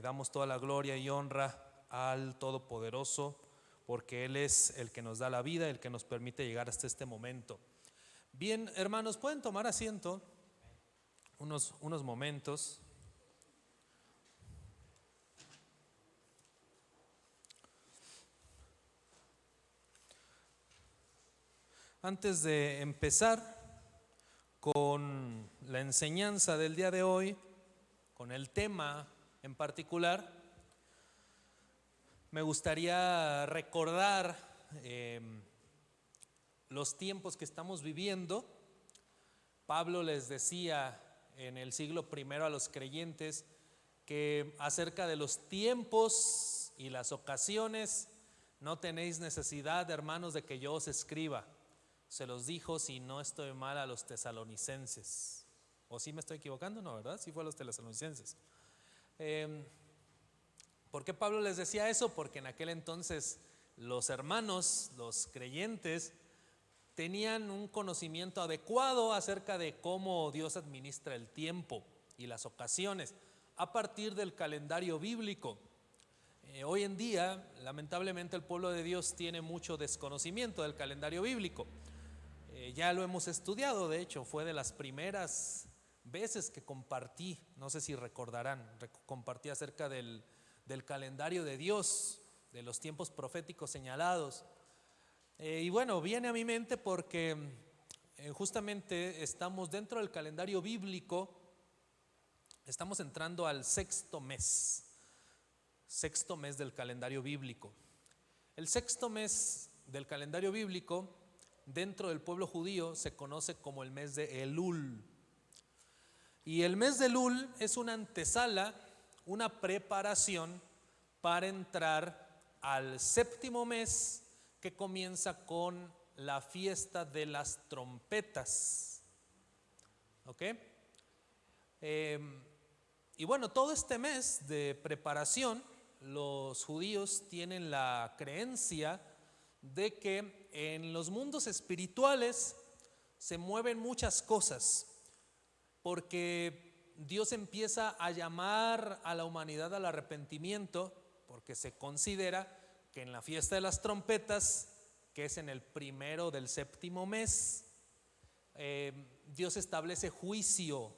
Damos toda la gloria y honra al Todopoderoso, porque Él es el que nos da la vida, el que nos permite llegar hasta este momento. Bien, hermanos, pueden tomar asiento unos momentos. Antes de empezar con la enseñanza del día de hoy, con el tema en particular, me gustaría recordar los tiempos que estamos viviendo. Pablo les decía en el siglo I a los creyentes que acerca de los tiempos y las ocasiones no tenéis necesidad, hermanos, de que yo os escriba. Se los dijo, si no estoy mal, a los tesalonicenses. ¿O sí me estoy equivocando? No, ¿verdad? Sí fue a los tesalonicenses. ¿Por qué Pablo les decía eso? Porque en aquel entonces los hermanos, los creyentes, tenían un conocimiento adecuado acerca de cómo Dios administra el tiempo y las ocasiones a partir del calendario bíblico. Hoy en día, lamentablemente, el pueblo de Dios tiene mucho desconocimiento del calendario bíblico. Ya lo hemos estudiado, de hecho, fue de las primeras veces que compartí, no sé si recordarán, compartí acerca del calendario de Dios, de los tiempos proféticos señalados. Y bueno, viene a mi mente porque justamente estamos dentro del calendario bíblico, estamos entrando al sexto mes del calendario bíblico. El sexto mes del calendario bíblico dentro del pueblo judío se conoce como el mes de Elul. Y el mes de Elul es una antesala, una preparación para entrar al séptimo mes, que comienza con la fiesta de las trompetas. ¿Ok? Y bueno, todo este mes de preparación, los judíos tienen la creencia de que en los mundos espirituales se mueven muchas cosas, porque Dios empieza a llamar a la humanidad al arrepentimiento, porque se considera que en la fiesta de las trompetas, que es en el primero del séptimo mes, Dios establece juicio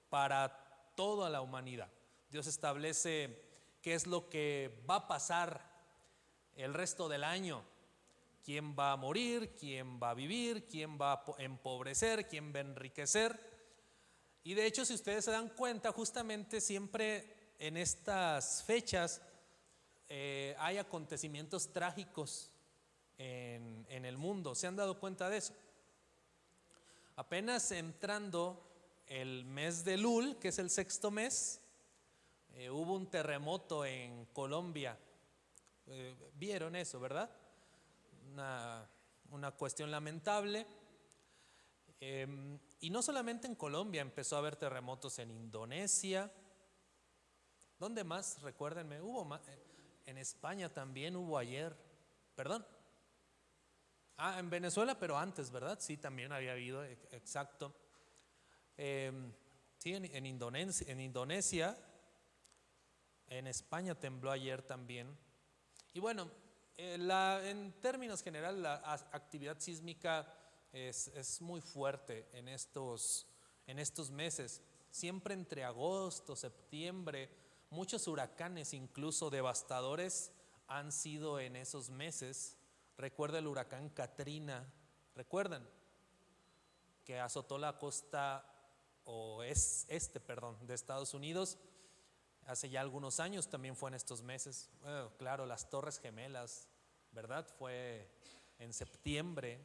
para toda la humanidad. Dios establece qué es lo que va a pasar el resto del año. ¿Quién va a morir? ¿Quién va a vivir? ¿Quién va a empobrecer? ¿Quién va a enriquecer? Y de hecho, si ustedes se dan cuenta, justamente siempre en estas fechas hay acontecimientos trágicos en el mundo. ¿Se han dado cuenta de eso? Apenas entrando el mes de Elul, que es el sexto mes, hubo un terremoto en Colombia. ¿Vieron eso, verdad? Una cuestión lamentable. Y no solamente en Colombia, empezó a haber terremotos en Indonesia. ¿Dónde más? Recuérdenme, hubo más, en España también hubo ayer, perdón. En Venezuela, pero antes, ¿verdad? Sí, también había habido, exacto. Sí, en Indonesia, en España tembló ayer también. Y bueno, en términos generales, la actividad sísmica es muy fuerte en estos meses. Siempre entre agosto, septiembre, muchos huracanes, incluso devastadores, han sido en esos meses. Recuerda el huracán Katrina, ¿recuerdan? Que azotó la costa de Estados Unidos hace ya algunos años, también fue en estos meses. Bueno, claro, las Torres Gemelas, ¿verdad? Fue en septiembre.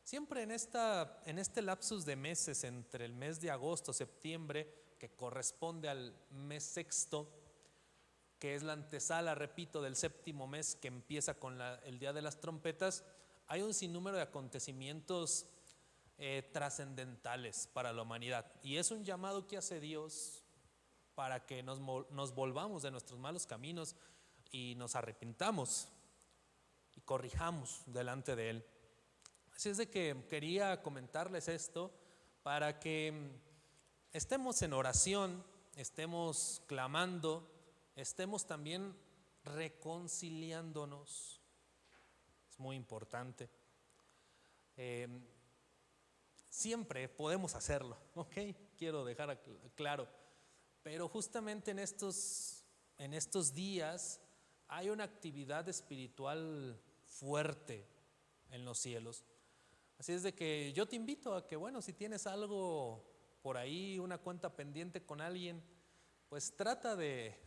Siempre en este lapsus de meses, entre el mes de agosto, septiembre, que corresponde al mes sexto, que es la antesala, repito, del séptimo mes, que empieza con el Día de las Trompetas, hay un sinnúmero de acontecimientos trascendentales para la humanidad. Y es un llamado que hace Dios para que nos volvamos de nuestros malos caminos y nos arrepintamos y corrijamos delante de Él. Así es de que quería comentarles esto para que estemos en oración, estemos clamando estemos también reconciliándonos. Es muy importante. Siempre podemos hacerlo, ¿ok? Quiero dejar claro. Pero justamente en estos días hay una actividad espiritual fuerte en los cielos. Así es de que yo te invito a que, bueno, si tienes algo por ahí, una cuenta pendiente con alguien, pues trata de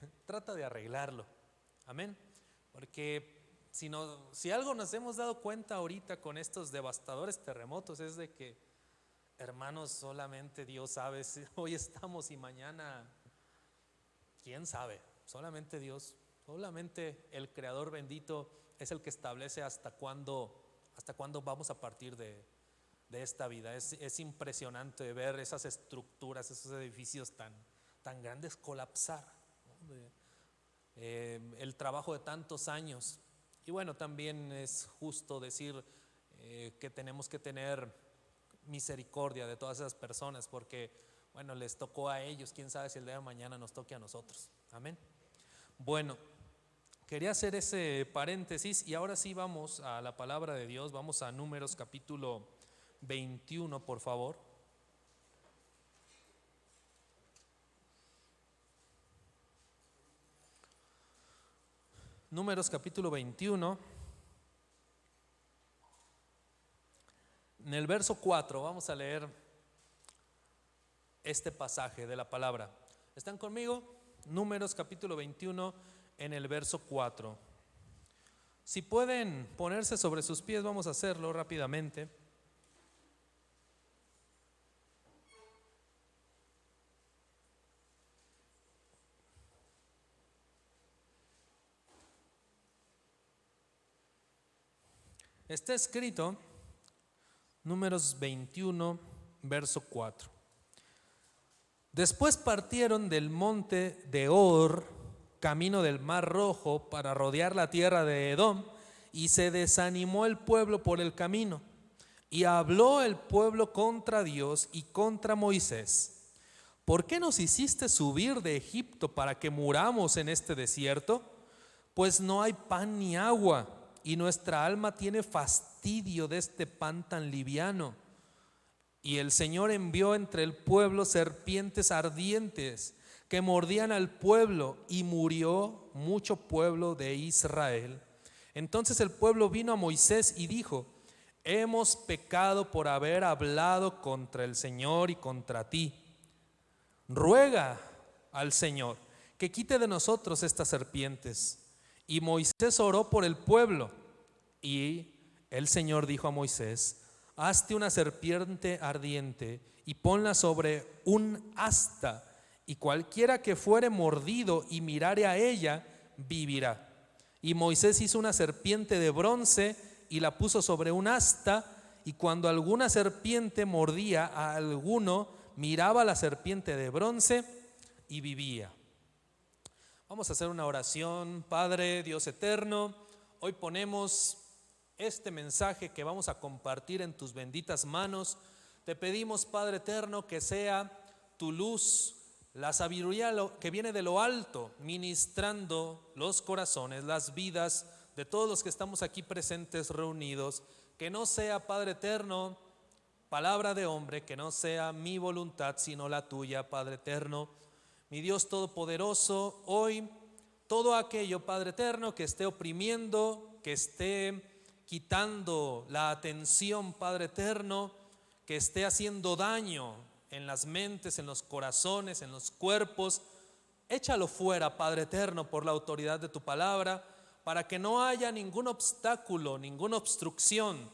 arreglarlo. Amén. Porque si algo nos hemos dado cuenta ahorita con estos devastadores terremotos es de que, hermanos, solamente Dios sabe si hoy estamos y mañana, quién sabe. Solamente Dios, solamente el Creador bendito es el que establece hasta cuándo vamos a partir de esta vida. Es impresionante ver esas estructuras, esos edificios tan grandes colapsar, ¿no? El trabajo de tantos años. Y bueno, también es justo decir que tenemos que tener misericordia de todas esas personas, porque bueno, les tocó a ellos, quién sabe si el día de mañana nos toque a nosotros. Amén. Bueno, quería hacer ese paréntesis y ahora sí vamos a la palabra de Dios. Vamos a Números capítulo 21, por favor. Números capítulo 21. En el verso 4 vamos a leer este pasaje de la palabra. ¿Están conmigo? Números capítulo 21 en el verso 4. Si pueden ponerse sobre sus pies, vamos a hacerlo rápidamente. Está escrito Números 21, verso 4. Después partieron del monte de Hor, camino del Mar Rojo, para rodear la tierra de Edom, y se desanimó el pueblo por el camino. Y habló el pueblo contra Dios y contra Moisés: ¿por qué nos hiciste subir de Egipto para que muramos en este desierto? Pues no hay pan ni agua, y nuestra alma tiene fastidio de este pan tan liviano. Y el Señor envió entre el pueblo serpientes ardientes que mordían al pueblo, y murió mucho pueblo de Israel. Entonces el pueblo vino a Moisés y dijo: hemos pecado por haber hablado contra el Señor y contra ti. Ruega al Señor que quite de nosotros estas serpientes. Y Moisés oró por el pueblo, y el Señor dijo a Moisés: hazte una serpiente ardiente y ponla sobre un asta, y cualquiera que fuere mordido y mirare a ella, vivirá. Y Moisés hizo una serpiente de bronce y la puso sobre un asta, y cuando alguna serpiente mordía a alguno, miraba a la serpiente de bronce y vivía. Vamos a hacer una oración. Padre Dios eterno, hoy ponemos este mensaje que vamos a compartir en tus benditas manos. Te pedimos, Padre eterno, que sea tu luz, la sabiduría que viene de lo alto, ministrando los corazones, las vidas de todos los que estamos aquí presentes, reunidos. Que no sea, Padre eterno, palabra de hombre, que no sea mi voluntad sino la tuya, Padre eterno. Mi Dios todopoderoso, hoy todo aquello, Padre eterno, que esté oprimiendo, que esté quitando la atención, Padre eterno, que esté haciendo daño en las mentes, en los corazones, en los cuerpos, échalo fuera, Padre eterno, por la autoridad de tu palabra, para que no haya ningún obstáculo, ninguna obstrucción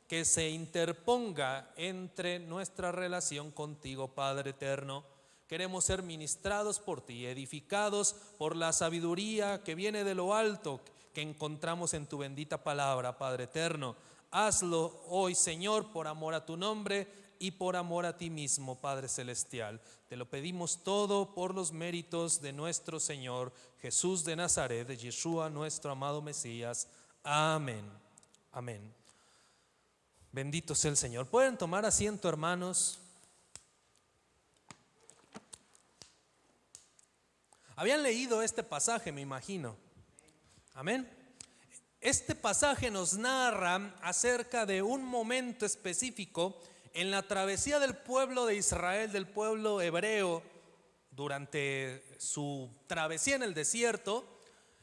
que se interponga entre nuestra relación contigo, Padre eterno. Queremos ser ministrados por ti, edificados por la sabiduría que viene de lo alto, que encontramos en tu bendita palabra, Padre eterno. Hazlo hoy, Señor, por amor a tu nombre y por amor a ti mismo, Padre celestial. Te lo pedimos todo por los méritos de nuestro Señor Jesús de Nazaret, de Yeshua, nuestro amado Mesías. Amén. Amén. Bendito sea el Señor. Pueden tomar asiento, hermanos. Habían leído este pasaje, me imagino. Amén. Este pasaje nos narra acerca de un momento específico en la travesía del pueblo de Israel, del pueblo hebreo, durante su travesía en el desierto.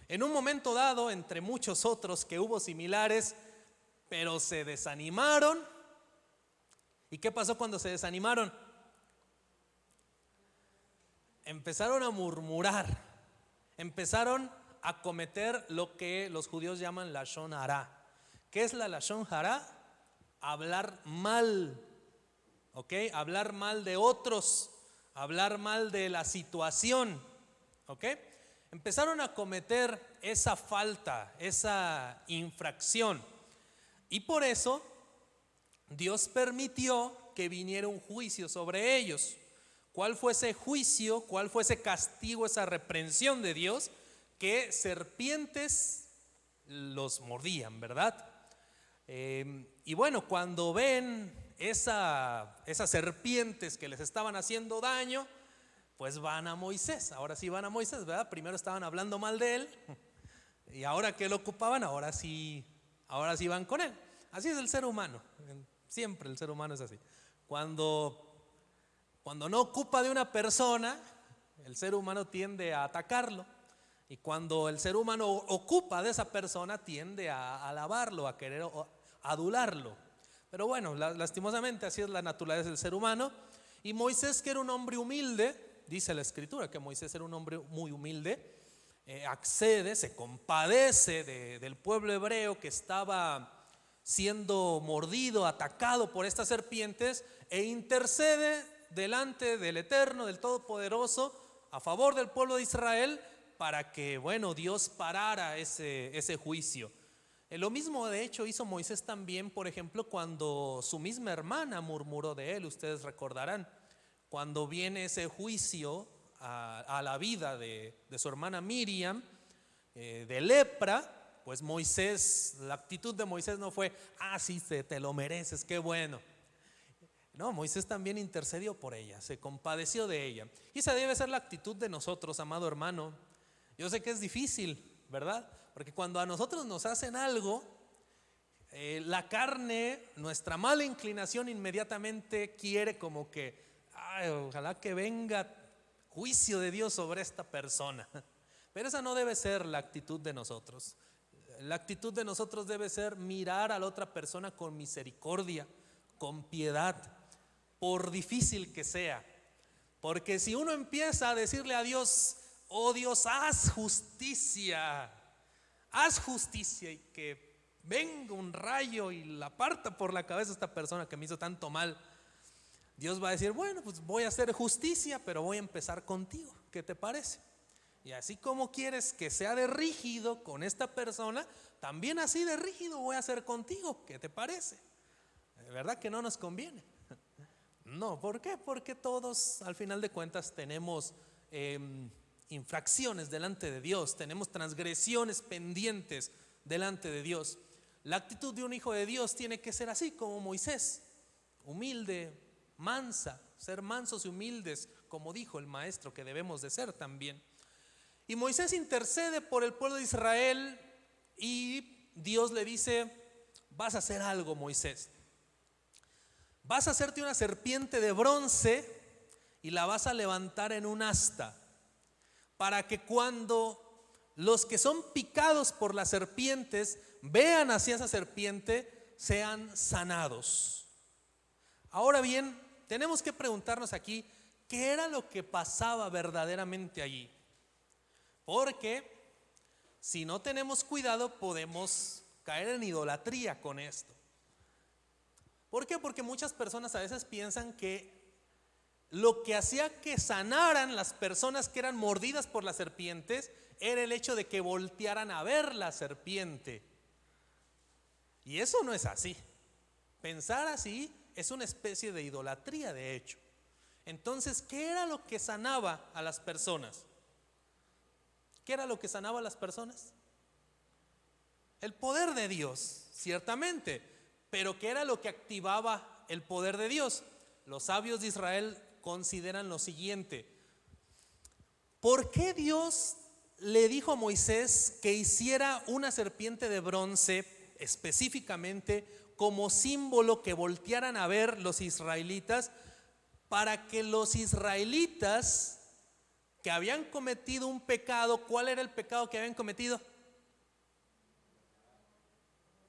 En un momento dado, entre muchos otros que hubo similares, pero se desanimaron. ¿Y qué pasó cuando se desanimaron? Empezaron a murmurar, empezaron a cometer lo que los judíos llaman lashon hará. ¿Qué es la lashon hará? Hablar mal, ¿ok? Hablar mal de otros, hablar mal de la situación, ¿ok? Empezaron a cometer esa falta, esa infracción, y por eso Dios permitió que viniera un juicio sobre ellos. ¿Cuál fue ese juicio? ¿Cuál fue ese castigo, esa reprensión de Dios? Que serpientes los mordían, ¿verdad? Y bueno, cuando ven esas serpientes que les estaban haciendo daño, pues van a Moisés. Ahora sí van a Moisés, ¿verdad? Primero estaban hablando mal de él, y ahora que lo ocupaban, ahora sí van con él. Así es el ser humano, siempre el ser humano es así. Cuando no ocupa de una persona, el ser humano tiende a atacarlo. Y cuando el ser humano ocupa de esa persona, tiende a alabarlo, a querer adularlo. Pero bueno, lastimosamente así es la naturaleza del ser humano. Y Moisés, que era un hombre humilde, dice la escritura que Moisés era un hombre muy humilde, accede, se compadece del pueblo hebreo que estaba siendo mordido, atacado por estas serpientes, e intercede delante del Eterno, del Todopoderoso, a favor del pueblo de Israel, para que, bueno, Dios parara ese juicio. Lo mismo de hecho hizo Moisés también, por ejemplo, cuando su misma hermana murmuró de él. Ustedes recordarán, cuando viene ese juicio a la vida de su hermana Miriam, de lepra, pues Moisés, la actitud de Moisés no fue, sí, te lo mereces, qué bueno. No, Moisés también intercedió por ella, se compadeció de ella. Y esa debe ser la actitud de nosotros, amado hermano. Yo sé que es difícil, ¿verdad? Porque cuando a nosotros nos hacen algo, la carne, nuestra mala inclinación inmediatamente quiere como que, ojalá que venga juicio de Dios sobre esta persona. Pero esa no debe ser la actitud de nosotros. La actitud de nosotros debe ser mirar a la otra persona con misericordia, con piedad, por difícil que sea. Porque si uno empieza a decirle a Dios, oh Dios, haz justicia, y que venga un rayo y la parta por la cabeza a esta persona que me hizo tanto mal, Dios va a decir, bueno, pues voy a hacer justicia, pero voy a empezar contigo, ¿qué te parece? Y así como quieres que sea de rígido con esta persona, también así de rígido voy a hacer contigo, ¿qué te parece? ¿Verdad que no nos conviene? No, ¿por qué? Porque todos al final de cuentas tenemos infracciones delante de Dios, tenemos transgresiones pendientes delante de Dios. La actitud de un hijo de Dios tiene que ser así como Moisés, humilde, mansa, ser mansos y humildes, como dijo el maestro que debemos de ser también. Y Moisés intercede por el pueblo de Israel y Dios le dice, vas a hacer algo, Moisés. Vas a hacerte una serpiente de bronce y la vas a levantar en un asta, para que cuando los que son picados por las serpientes vean hacia esa serpiente, sean sanados. Ahora bien, tenemos que preguntarnos aquí, ¿qué era lo que pasaba verdaderamente allí? Porque si no tenemos cuidado podemos caer en idolatría con esto. ¿Por qué? Porque muchas personas a veces piensan que lo que hacía que sanaran las personas que eran mordidas por las serpientes era el hecho de que voltearan a ver la serpiente. Y eso no es así. Pensar así es una especie de idolatría, de hecho. Entonces, ¿qué era lo que sanaba a las personas? ¿Qué era lo que sanaba a las personas? El poder de Dios, ciertamente. Pero ¿qué era lo que activaba el poder de Dios? Los sabios de Israel consideran lo siguiente: ¿por qué Dios le dijo a Moisés que hiciera una serpiente de bronce específicamente como símbolo que voltearan a ver los israelitas, para que los israelitas que habían cometido un pecado? ¿Cuál era el pecado que habían cometido?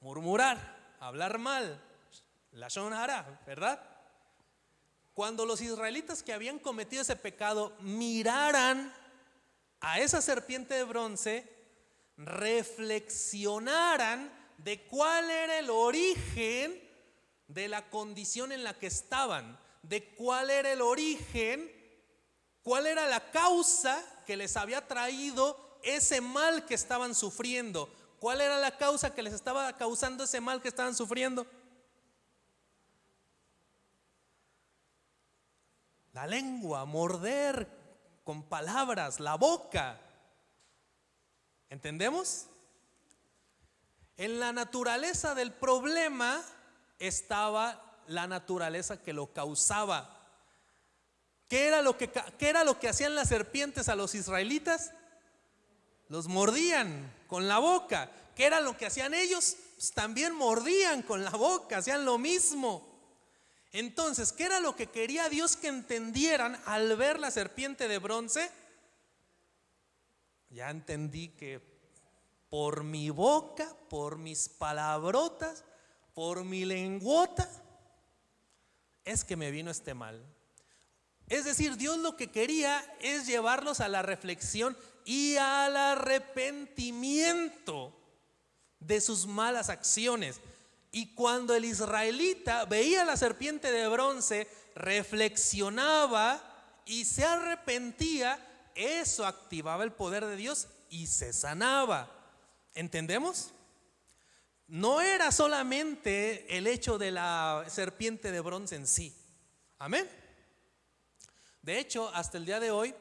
Murmurar, hablar mal, lashon hara, ¿verdad? Cuando los israelitas que habían cometido ese pecado miraran a esa serpiente de bronce, reflexionaran de cuál era el origen de la condición en la que estaban, de cuál era el origen, cuál era la causa que les había traído ese mal que estaban sufriendo. ¿Cuál era la causa que les estaba causando ese mal que estaban sufriendo? La lengua, morder con palabras, la boca. ¿Entendemos? En la naturaleza del problema estaba la naturaleza que lo causaba. ¿Qué era lo que hacían las serpientes a los israelitas? Los mordían con la boca. ¿Qué era lo que hacían ellos? Pues también mordían con la boca, hacían lo mismo. Entonces, ¿qué era lo que quería Dios que entendieran al ver la serpiente de bronce? Ya entendí que por mi boca, por mis palabrotas, por mi lenguota, es que me vino este mal. Es decir, Dios lo que quería es llevarlos a la reflexión y al arrepentimiento de sus malas acciones. Y cuando el israelita veía la serpiente de bronce, reflexionaba y se arrepentía, eso activaba el poder de Dios y se sanaba. ¿Entendemos? No era solamente el hecho de la serpiente de bronce en sí. Amén. De hecho, hasta el día de hoy,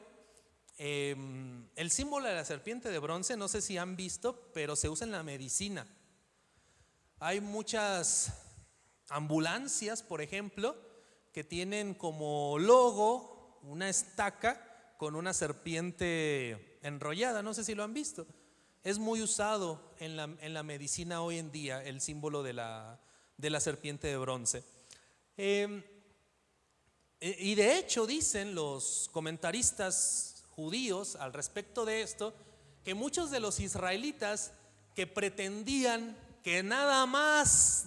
el símbolo de la serpiente de bronce, no sé si han visto, pero se usa en la medicina. Hay muchas ambulancias, por ejemplo, que tienen como logo una estaca con una serpiente enrollada. No sé si lo han visto. Es muy usado en la medicina hoy en día el símbolo de la serpiente de bronce. Y de hecho dicen los comentaristas judíos al respecto de esto, que muchos de los israelitas que pretendían que nada más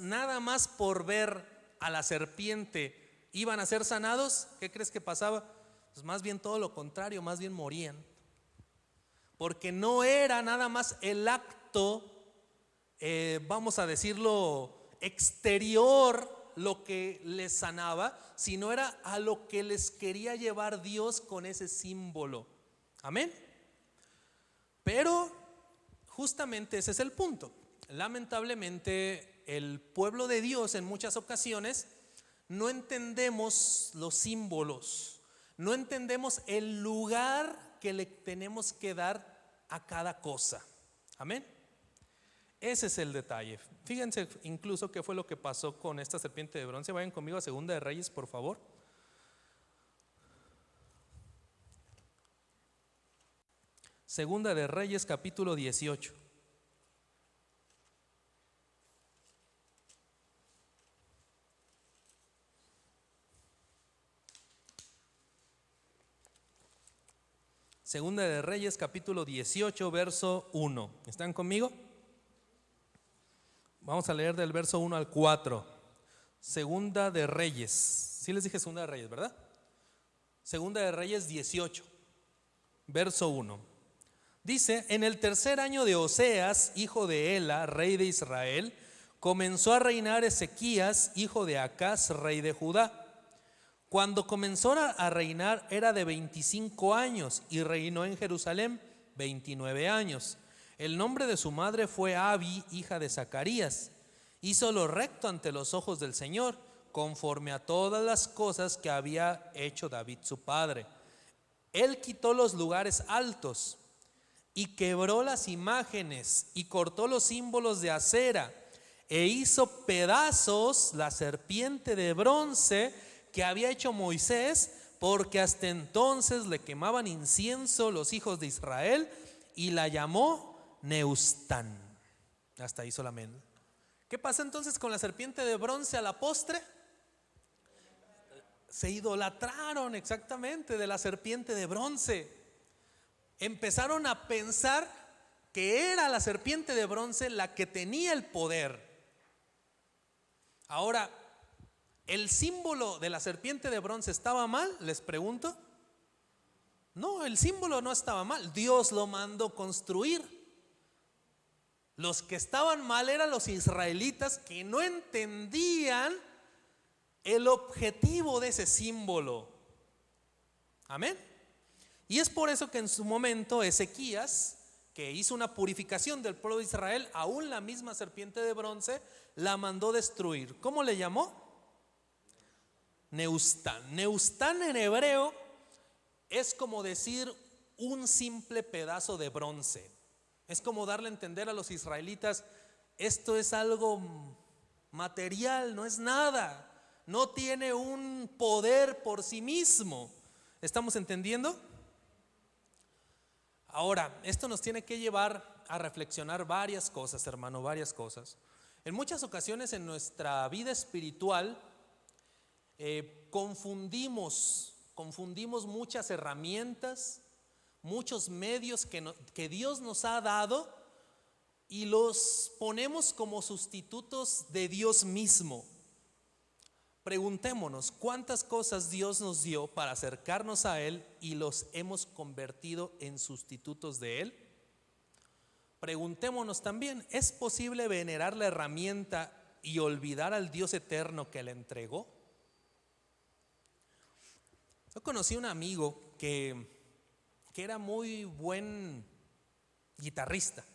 por ver a la serpiente iban a ser sanados, ¿qué crees que pasaba? Pues más bien todo lo contrario, más bien morían. Porque no era nada más el acto, vamos a decirlo, exterior lo que les sanaba, sino era a lo que les quería llevar Dios con ese símbolo. Amén. Pero justamente ese es el punto. Lamentablemente el pueblo de Dios en muchas ocasiones no entendemos los símbolos, no entendemos el lugar que le tenemos que dar a cada cosa. Amén. Ese es el detalle. Fíjense incluso qué fue lo que pasó con esta serpiente de bronce. Vayan conmigo a Segunda de Reyes, por favor. Segunda de Reyes, capítulo 18. Segunda de Reyes, capítulo 18, verso 1. ¿Están conmigo? Vamos a leer del verso 1 al 4. Segunda de Reyes. Sí les dije Segunda de Reyes, ¿verdad? Segunda de Reyes 18, verso 1. Dice: en el tercer año de Oseas, hijo de Ela, rey de Israel, comenzó a reinar Ezequías, hijo de Acaz, rey de Judá. Cuando comenzó a reinar era de 25 años y reinó en Jerusalén 29 años. El nombre de su madre fue Abi, hija de Zacarías. Hizo lo recto ante los ojos del Señor, conforme a todas las cosas que había hecho David su padre. Él quitó los lugares altos y quebró las imágenes y cortó los símbolos de acera e hizo pedazos la serpiente de bronce que había hecho Moisés porque hasta entonces le quemaban incienso los hijos de Israel, y la llamó Neustán. Hasta ahí solamente. ¿Qué pasa entonces con la serpiente de bronce a la postre? Se idolatraron exactamente de la serpiente de bronce. Empezaron a pensar que era la serpiente de bronce la que tenía el poder. Ahora, ¿el símbolo de la serpiente de bronce estaba mal? Les pregunto. No, el símbolo no estaba mal. Dios lo mandó construir. Los que estaban mal eran los israelitas, que no entendían el objetivo de ese símbolo. Amén. Y es por eso que en su momento Ezequías, que hizo una purificación del pueblo de Israel, aún la misma serpiente de bronce la mandó destruir. ¿Cómo le llamó? Neustán. Neustán en hebreo es como decir un simple pedazo de bronce. Es como darle a entender a los israelitas: esto es algo material, no es nada, no tiene un poder por sí mismo. ¿Estamos entendiendo? Ahora, esto nos tiene que llevar a reflexionar varias cosas, hermano, varias cosas. En muchas ocasiones en nuestra vida espiritual confundimos muchas herramientas, muchos medios que Dios nos ha dado, y los ponemos como sustitutos de Dios mismo. Preguntémonos, ¿cuántas cosas Dios nos dio para acercarnos a Él y los hemos convertido en sustitutos de Él? Preguntémonos también, ¿es posible venerar la herramienta y olvidar al Dios eterno que la entregó? Yo conocí un amigo que era muy buen guitarrista.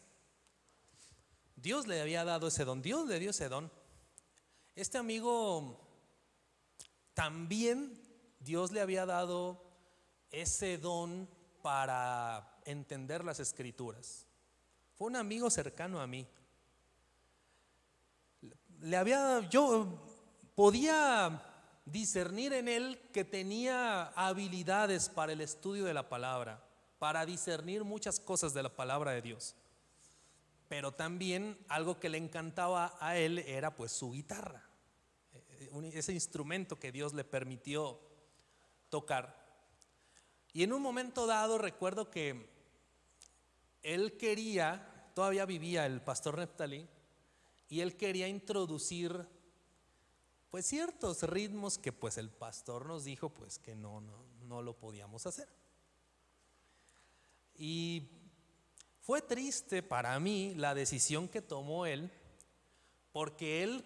Dios le había dado ese don, Dios le dio ese don. Este amigo también, Dios le había dado ese don para entender las escrituras. Fue un amigo cercano a mí. Yo podía discernir en él que tenía habilidades para el estudio de la palabra, para discernir muchas cosas de la palabra de Dios. Pero también algo que le encantaba a él era pues su guitarra, ese instrumento que Dios le permitió tocar. Y en un momento dado recuerdo que él quería, todavía vivía el pastor Neftalí, y él quería introducir pues ciertos ritmos que pues el pastor nos dijo pues que no lo podíamos hacer. Y fue triste para mí la decisión que tomó él, porque él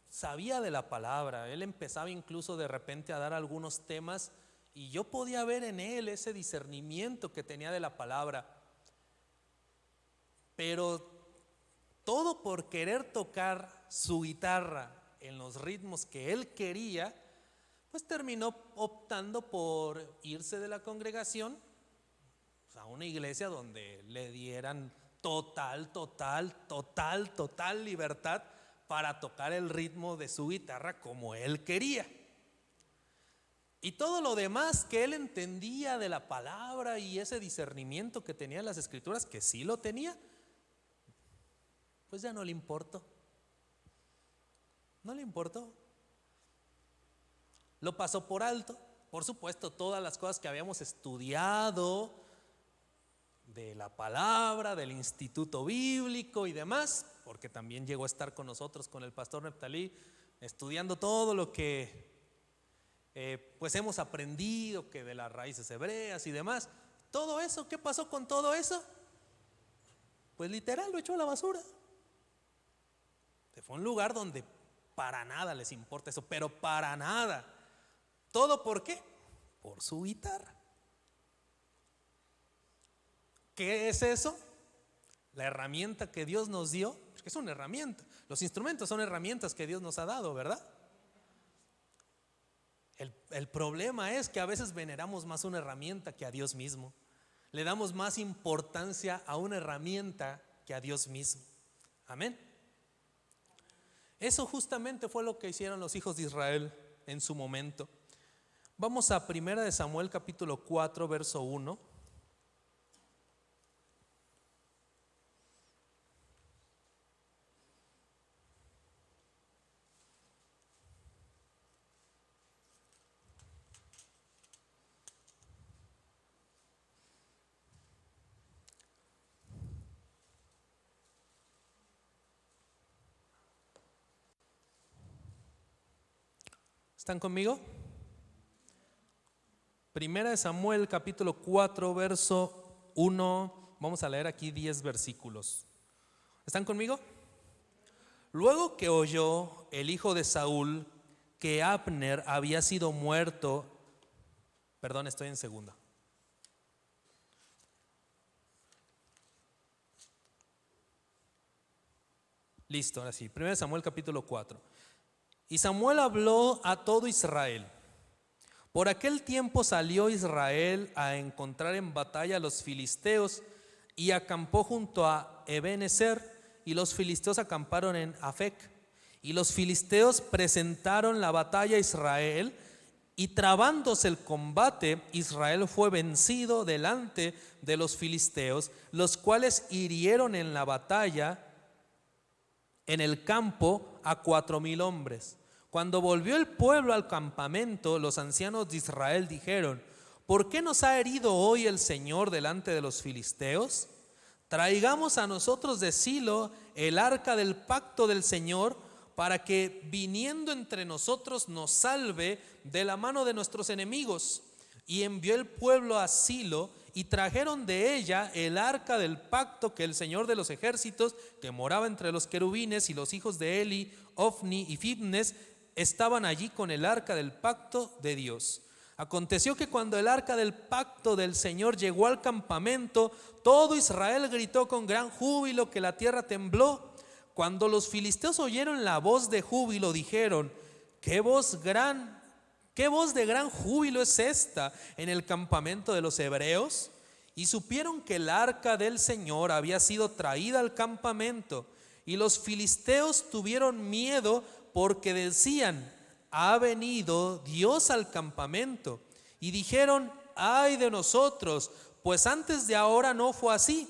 sabía de la palabra, él empezaba incluso de repente a dar algunos temas, y yo podía ver en él ese discernimiento que tenía de la palabra. Pero todo por querer tocar su guitarra en los ritmos que él quería, pues terminó optando por irse de la congregación a una iglesia donde le dieran total libertad para tocar el ritmo de su guitarra como él quería. Y todo lo demás que él entendía de la palabra y ese discernimiento que tenía en las escrituras, que sí lo tenía, pues ya no le importó. No le importó. Lo pasó por alto. Por supuesto, todas las cosas que habíamos estudiado de la palabra, del instituto bíblico y demás, porque también llegó a estar con nosotros, con el pastor Neftalí, estudiando todo lo que pues hemos aprendido, que de las raíces hebreas y demás. Todo eso, ¿qué pasó con todo eso? Pues literal lo echó a la basura. Se fue a un lugar donde para nada les importa eso, pero para nada. ¿Todo por qué? Por su guitarra. ¿Qué es eso? La herramienta que Dios nos dio, porque es una herramienta. Los instrumentos son herramientas que Dios nos ha dado, ¿verdad? El problema es que a veces veneramos más una herramienta que a Dios mismo. Le damos más importancia a una herramienta que a Dios mismo. Amén. Eso justamente fue lo que hicieron los hijos de Israel en su momento. Vamos a 1 Samuel capítulo 4, verso 1. ¿Están conmigo? 1 Samuel capítulo 4, verso 1. Vamos a leer aquí 10 versículos. ¿Están conmigo? Luego que oyó el hijo de Saúl que Abner había sido muerto, perdón, estoy en segunda. Listo, ahora sí. 1 Samuel capítulo 4. Y Samuel habló a todo Israel. Por aquel tiempo salió Israel a encontrar en batalla a los filisteos y acampó junto a Ebenezer, y los filisteos acamparon en Afec. Y los filisteos presentaron la batalla a Israel, y trabándose el combate, Israel fue vencido delante de los filisteos, los cuales hirieron en la batalla en el campo a 4,000 hombres. Cuando volvió el pueblo al campamento, los ancianos de Israel dijeron: ¿por qué nos ha herido hoy el Señor delante de los filisteos? Traigamos a nosotros de Silo el arca del pacto del Señor, para que viniendo entre nosotros nos salve de la mano de nuestros enemigos. Y envió el pueblo a Silo, y trajeron de ella el arca del pacto que el Señor de los ejércitos, que moraba entre los querubines, y los hijos de Eli, Ofni y Fibnes, estaban allí con el arca del pacto de Dios. Aconteció que cuando el arca del pacto del Señor llegó al campamento, todo Israel gritó con gran júbilo, que la tierra tembló. Cuando los filisteos oyeron la voz de júbilo, dijeron: ¿Qué voz de gran júbilo es esta en el campamento de los hebreos? Y supieron que el arca del Señor había sido traída al campamento. Y los filisteos tuvieron miedo, porque decían: ha venido Dios al campamento. Y dijeron: ay de nosotros, pues antes de ahora no fue así.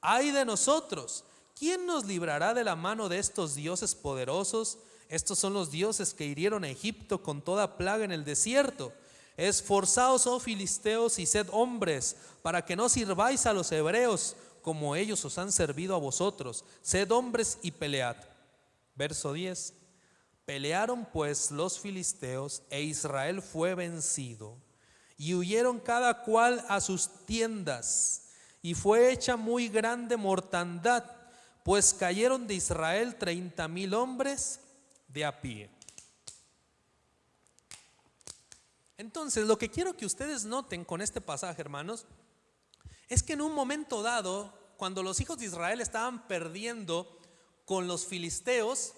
Ay de nosotros, ¿quién nos librará de la mano de estos dioses poderosos? Estos son los dioses que hirieron a Egipto con toda plaga en el desierto. Esforzaos, oh filisteos, y sed hombres, para que no sirváis a los hebreos como ellos os han servido a vosotros. Sed hombres y pelead. Verso 10. Pelearon pues los filisteos, e Israel fue vencido, y huyeron cada cual a sus tiendas, y fue hecha muy grande mortandad, pues cayeron de Israel 30,000 hombres de a pie. Entonces, lo que quiero que ustedes noten con este pasaje, hermanos, es que en un momento dado, cuando los hijos de Israel estaban perdiendo con los filisteos,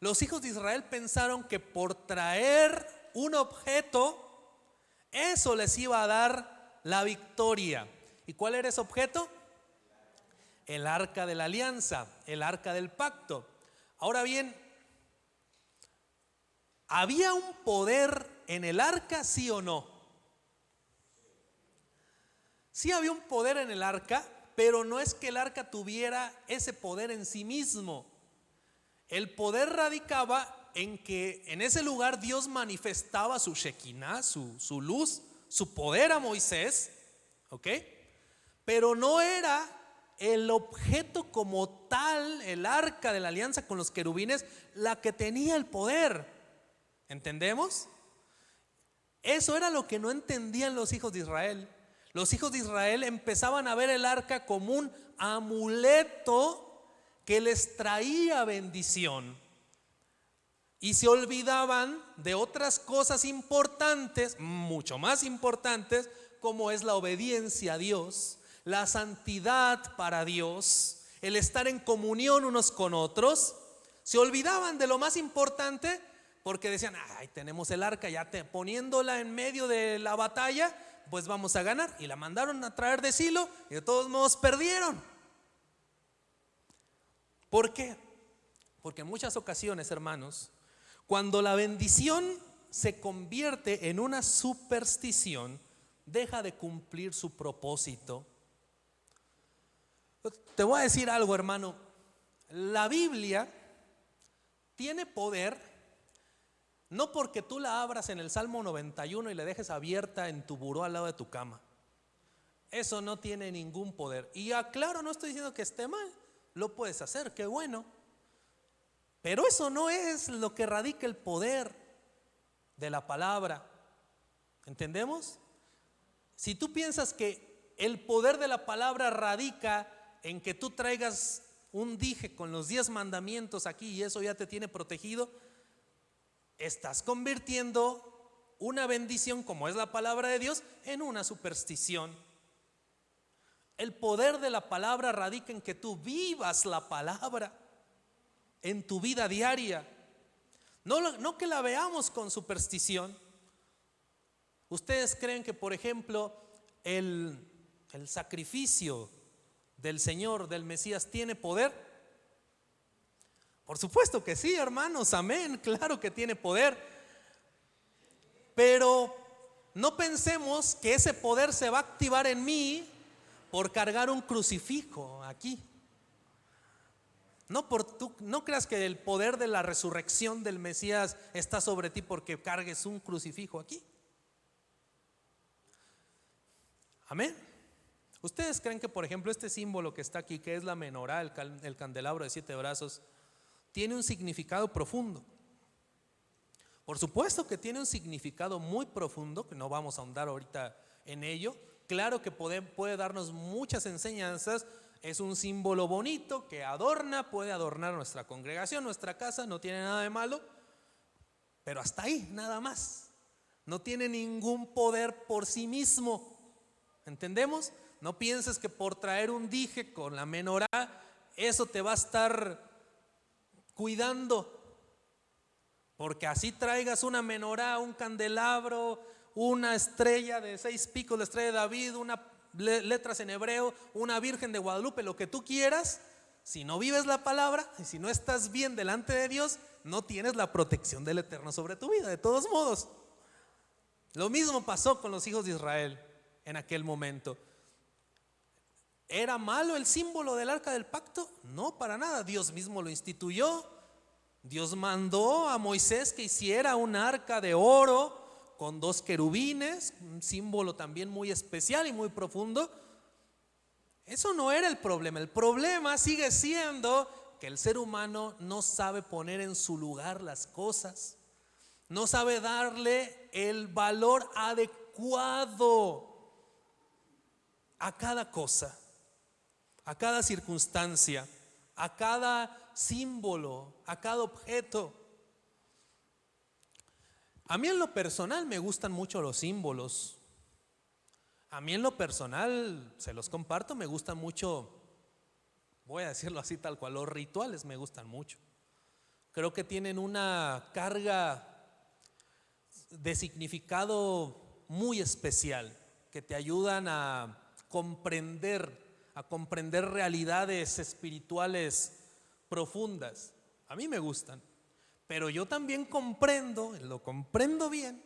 los hijos de Israel pensaron que por traer un objeto, eso les iba a dar la victoria. ¿Y cuál era ese objeto? El arca de la alianza, el arca del pacto. Ahora bien, ¿había un poder en el arca, sí o no? Sí había un poder en el arca, pero no es que el arca tuviera ese poder en sí mismo. El poder radicaba en que en ese lugar Dios manifestaba su Shekinah, su luz, su poder a Moisés, ¿ok? Pero no era el objeto como tal, el arca de la alianza con los querubines, la que tenía el poder. ¿Entendemos? Eso era lo que no entendían los hijos de Israel. Los hijos de Israel empezaban a ver el arca como un amuleto que les traía bendición, y se olvidaban de otras cosas importantes, mucho más importantes, como es la obediencia a Dios, la santidad para Dios, el estar en comunión unos con otros. Se olvidaban de lo más importante porque decían: ay, tenemos el arca, ya poniéndola en medio de la batalla, pues vamos a ganar. Y la mandaron a traer de Silo y de todos modos perdieron. ¿Por qué? Porque en muchas ocasiones, hermanos, cuando la bendición se convierte en una superstición, deja de cumplir su propósito. Te voy a decir algo, hermano. La Biblia tiene poder, no porque tú la abras en el Salmo 91 y la dejes abierta en tu buró al lado de tu cama. Eso no tiene ningún poder. Y aclaro, no estoy diciendo que esté mal, lo puedes hacer, qué bueno. Pero eso no es lo que radica el poder de la palabra. ¿Entendemos? Si tú piensas que el poder de la palabra radica en que tú traigas un dije con los 10 mandamientos aquí y eso ya te tiene protegido, estás convirtiendo una bendición como es la palabra de Dios en una superstición. El poder de la palabra radica en que tú vivas la palabra en tu vida diaria, no que la veamos con superstición. ¿Ustedes creen que, por ejemplo, el sacrificio del Señor, del Mesías, tiene poder? Por supuesto que sí, hermanos, amén, claro que tiene poder. Pero no pensemos que ese poder se va a activar en mí por cargar un crucifijo aquí. No creas que el poder de la resurrección del Mesías está sobre ti porque cargues un crucifijo aquí. Amén. ¿Ustedes creen que, por ejemplo, este símbolo que está aquí, que es la menorá, el candelabro de 7 brazos, tiene un significado profundo? Por supuesto que tiene un significado muy profundo, que no vamos a ahondar ahorita en ello. Claro que puede darnos muchas enseñanzas. Es un símbolo bonito que adorna, puede adornar nuestra congregación, nuestra casa, no tiene nada de malo, pero hasta ahí, nada más. No tiene ningún poder por sí mismo. ¿Entendemos? No pienses que por traer un dije con la menorá, eso te va a estar cuidando. Porque así traigas una menorá, un candelabro, una estrella de 6 picos, la estrella de David, letras en hebreo, una Virgen de Guadalupe, lo que tú quieras, si no vives la palabra y si no estás bien delante de Dios, no tienes la protección del Eterno sobre tu vida, de todos modos. Lo mismo pasó con los hijos de Israel en aquel momento. ¿Era malo el símbolo del arca del pacto? No, para nada. Dios mismo lo instituyó. Dios mandó a Moisés que hiciera un arca de oro con 2 querubines, un símbolo también muy especial y muy profundo. Eso no era el problema. El problema sigue siendo que el ser humano no sabe poner en su lugar las cosas, no sabe darle el valor adecuado a cada cosa, a cada circunstancia, a cada símbolo, a cada objeto. A mí en lo personal me gustan mucho los símbolos. A mí en lo personal, se los comparto, me gustan mucho, voy a decirlo así tal cual, los rituales me gustan mucho. Creo que tienen una carga de significado muy especial, que te ayudan a comprender realidades espirituales profundas. A mí me gustan, pero yo también lo comprendo bien,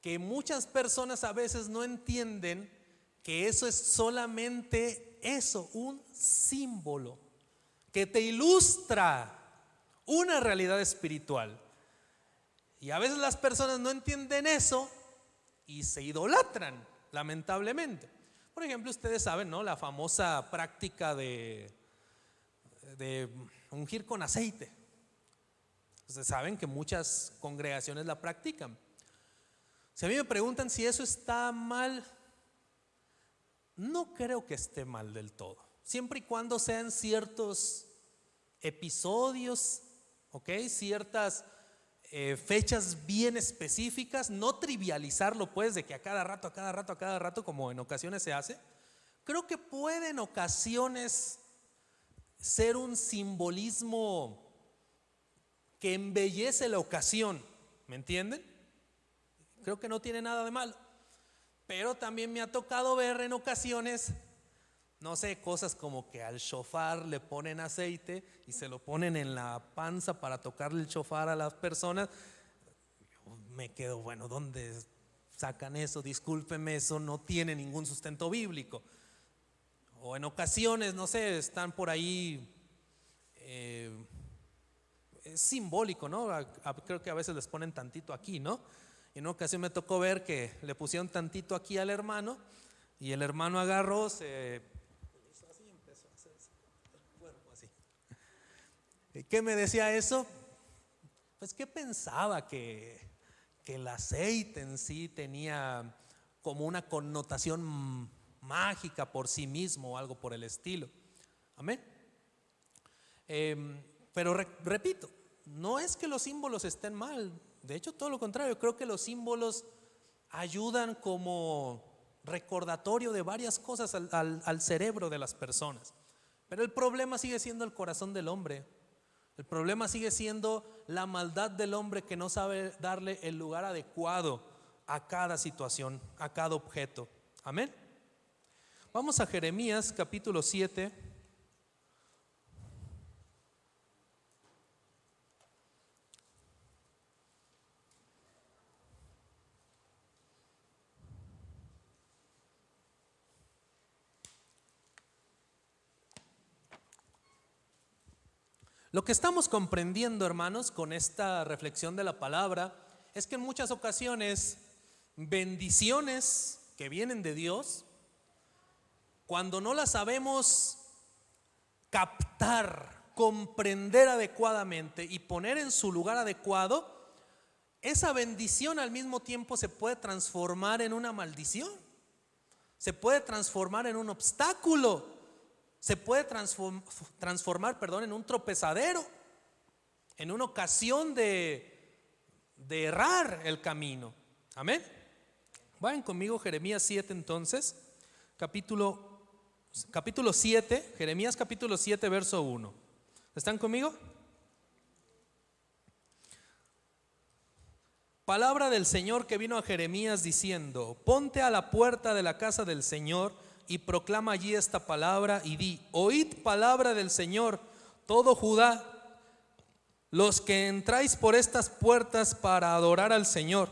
que muchas personas a veces no entienden que eso es solamente eso, un símbolo que te ilustra una realidad espiritual. Y a veces las personas no entienden eso y se idolatran, lamentablemente. Por ejemplo, ustedes saben, ¿no?, la famosa práctica de ungir con aceite. Ustedes saben que muchas congregaciones la practican. Si a mí me preguntan si eso está mal, no creo que esté mal del todo, siempre y cuando sean ciertos episodios, ciertas fechas bien específicas, no trivializarlo pues de que a cada rato como en ocasiones se hace. Creo que puede en ocasiones ser un simbolismo que embellece la ocasión, ¿me entienden? Creo que no tiene nada de malo, pero también me ha tocado ver en ocasiones, no sé, cosas como que al shofar le ponen aceite y se lo ponen en la panza para tocarle el shofar a las personas. me quedo, bueno, ¿dónde sacan eso? Discúlpeme, eso no tiene ningún sustento bíblico. O en ocasiones, no sé, están por ahí, es simbólico, ¿no? Creo que a veces les ponen tantito aquí, ¿no? Y en una ocasión me tocó ver que le pusieron tantito aquí al hermano, y el hermano agarró, se hizo así, empezó a hacer el cuerpo así. ¿Qué me decía eso? Pues que pensaba que el aceite en sí tenía como una connotación mágica por sí mismo o algo por el estilo. Amén. Pero repito, no es que los símbolos estén mal, de hecho todo lo contrario, creo que los símbolos ayudan como recordatorio de varias cosas al cerebro de las personas. Pero el problema sigue siendo el corazón del hombre. El problema sigue siendo la maldad del hombre que no sabe darle el lugar adecuado a cada situación, a cada objeto. Amén. Vamos a Jeremías capítulo 7. Lo que estamos comprendiendo, hermanos, con esta reflexión de la palabra es que en muchas ocasiones bendiciones que vienen de Dios, cuando no las sabemos captar, comprender adecuadamente y poner en su lugar adecuado, esa bendición al mismo tiempo se puede transformar en una maldición, se puede transformar en un obstáculo, se puede transformar, en un tropezadero, en una ocasión de errar el camino. Amén. Vayan conmigo Jeremías 7 entonces, capítulo 7, Jeremías capítulo 7 verso 1. ¿Están conmigo? Palabra del Señor que vino a Jeremías diciendo: ponte a la puerta de la casa del Señor y proclama allí esta palabra y di: oíd palabra del Señor, todo Judá, los que entráis por estas puertas para adorar al Señor.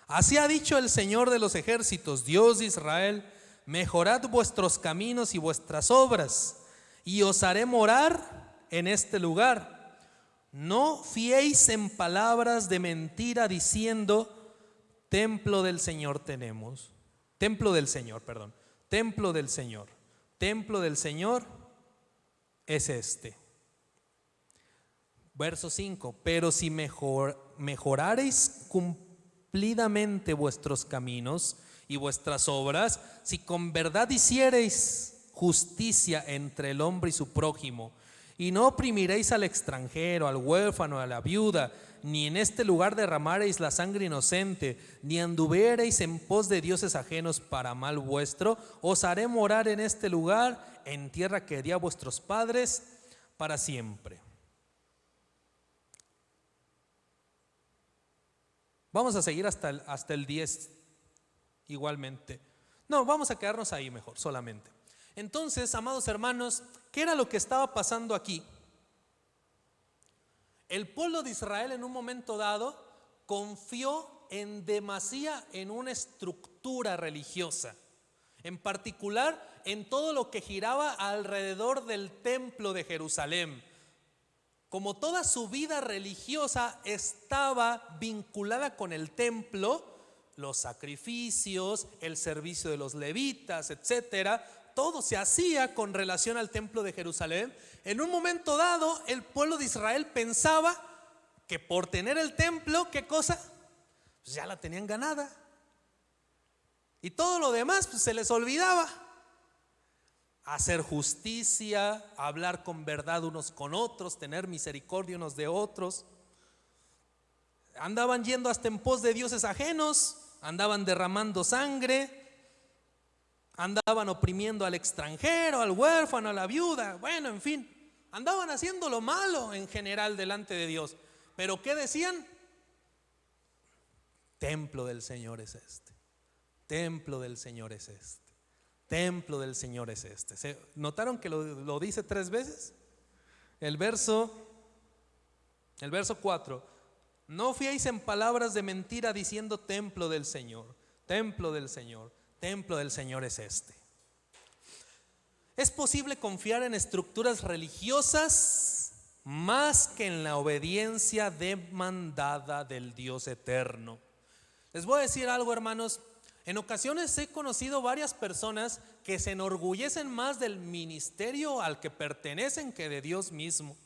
Así ha dicho el Señor de los ejércitos, Dios de Israel: mejorad vuestros caminos y vuestras obras, y os haré morar en este lugar. No fiéis en palabras de mentira diciendo: templo del Señor tenemos. Templo del Señor, templo del Señor. Templo del Señor es este. Verso 5: pero si mejorareis cumplidamente vuestros caminos y vuestras obras, si con verdad hiciereis justicia entre el hombre y su prójimo, y no oprimiréis al extranjero, al huérfano, a la viuda, ni en este lugar derramaréis la sangre inocente, ni anduviereis en pos de dioses ajenos para mal vuestro, os haré morar en este lugar, en tierra que di a vuestros padres para siempre. Vamos a seguir hasta el 10 igualmente. No, vamos a quedarnos ahí mejor, solamente. Entonces, amados hermanos, ¿qué era lo que estaba pasando aquí? El pueblo de Israel en un momento dado confió en demasía en una estructura religiosa, en particular en todo lo que giraba alrededor del templo de Jerusalén. Como toda su vida religiosa estaba vinculada con el templo, los sacrificios, el servicio de los levitas, etcétera, todo se hacía con relación al templo de Jerusalén. En un momento dado, el pueblo de Israel pensaba que por tener el templo, ¿qué cosa? Pues ya la tenían ganada. Y todo lo demás pues se les olvidaba. Hacer justicia, hablar con verdad unos con otros, tener misericordia unos de otros. Andaban yendo hasta en pos de dioses ajenos, andaban derramando sangre, andaban oprimiendo al extranjero, al huérfano, a la viuda, bueno, en fin, andaban haciendo lo malo en general delante de Dios. Pero ¿qué decían? Templo del Señor es este, templo del Señor es este, templo del Señor es este. ¿Notaron que lo dice 3 veces? El verso 4: No fiéis en palabras de mentira diciendo templo del Señor, templo del Señor, templo del Señor es este. Es posible confiar en estructuras religiosas más que en la obediencia demandada del Dios eterno. Les voy a decir algo, hermanos. En ocasiones he conocido varias personas que se enorgullecen más del ministerio al que pertenecen que de Dios mismo.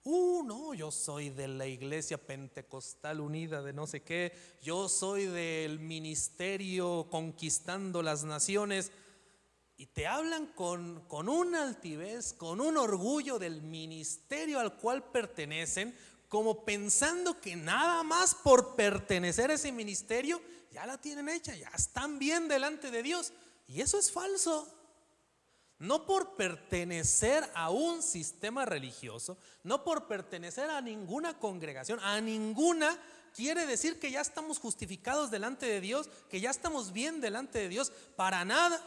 No, yo soy de la Iglesia Pentecostal Unida de no sé qué, yo soy del ministerio Conquistando las Naciones. Y te hablan con una altivez, con un orgullo del ministerio al cual pertenecen, como pensando que nada más por pertenecer a ese ministerio ya la tienen hecha, ya están bien delante de Dios. Y eso es falso. No por pertenecer a un sistema religioso, no por pertenecer a ninguna congregación, a ninguna, quiere decir que ya estamos justificados delante de Dios, que ya estamos bien delante de Dios, para nada.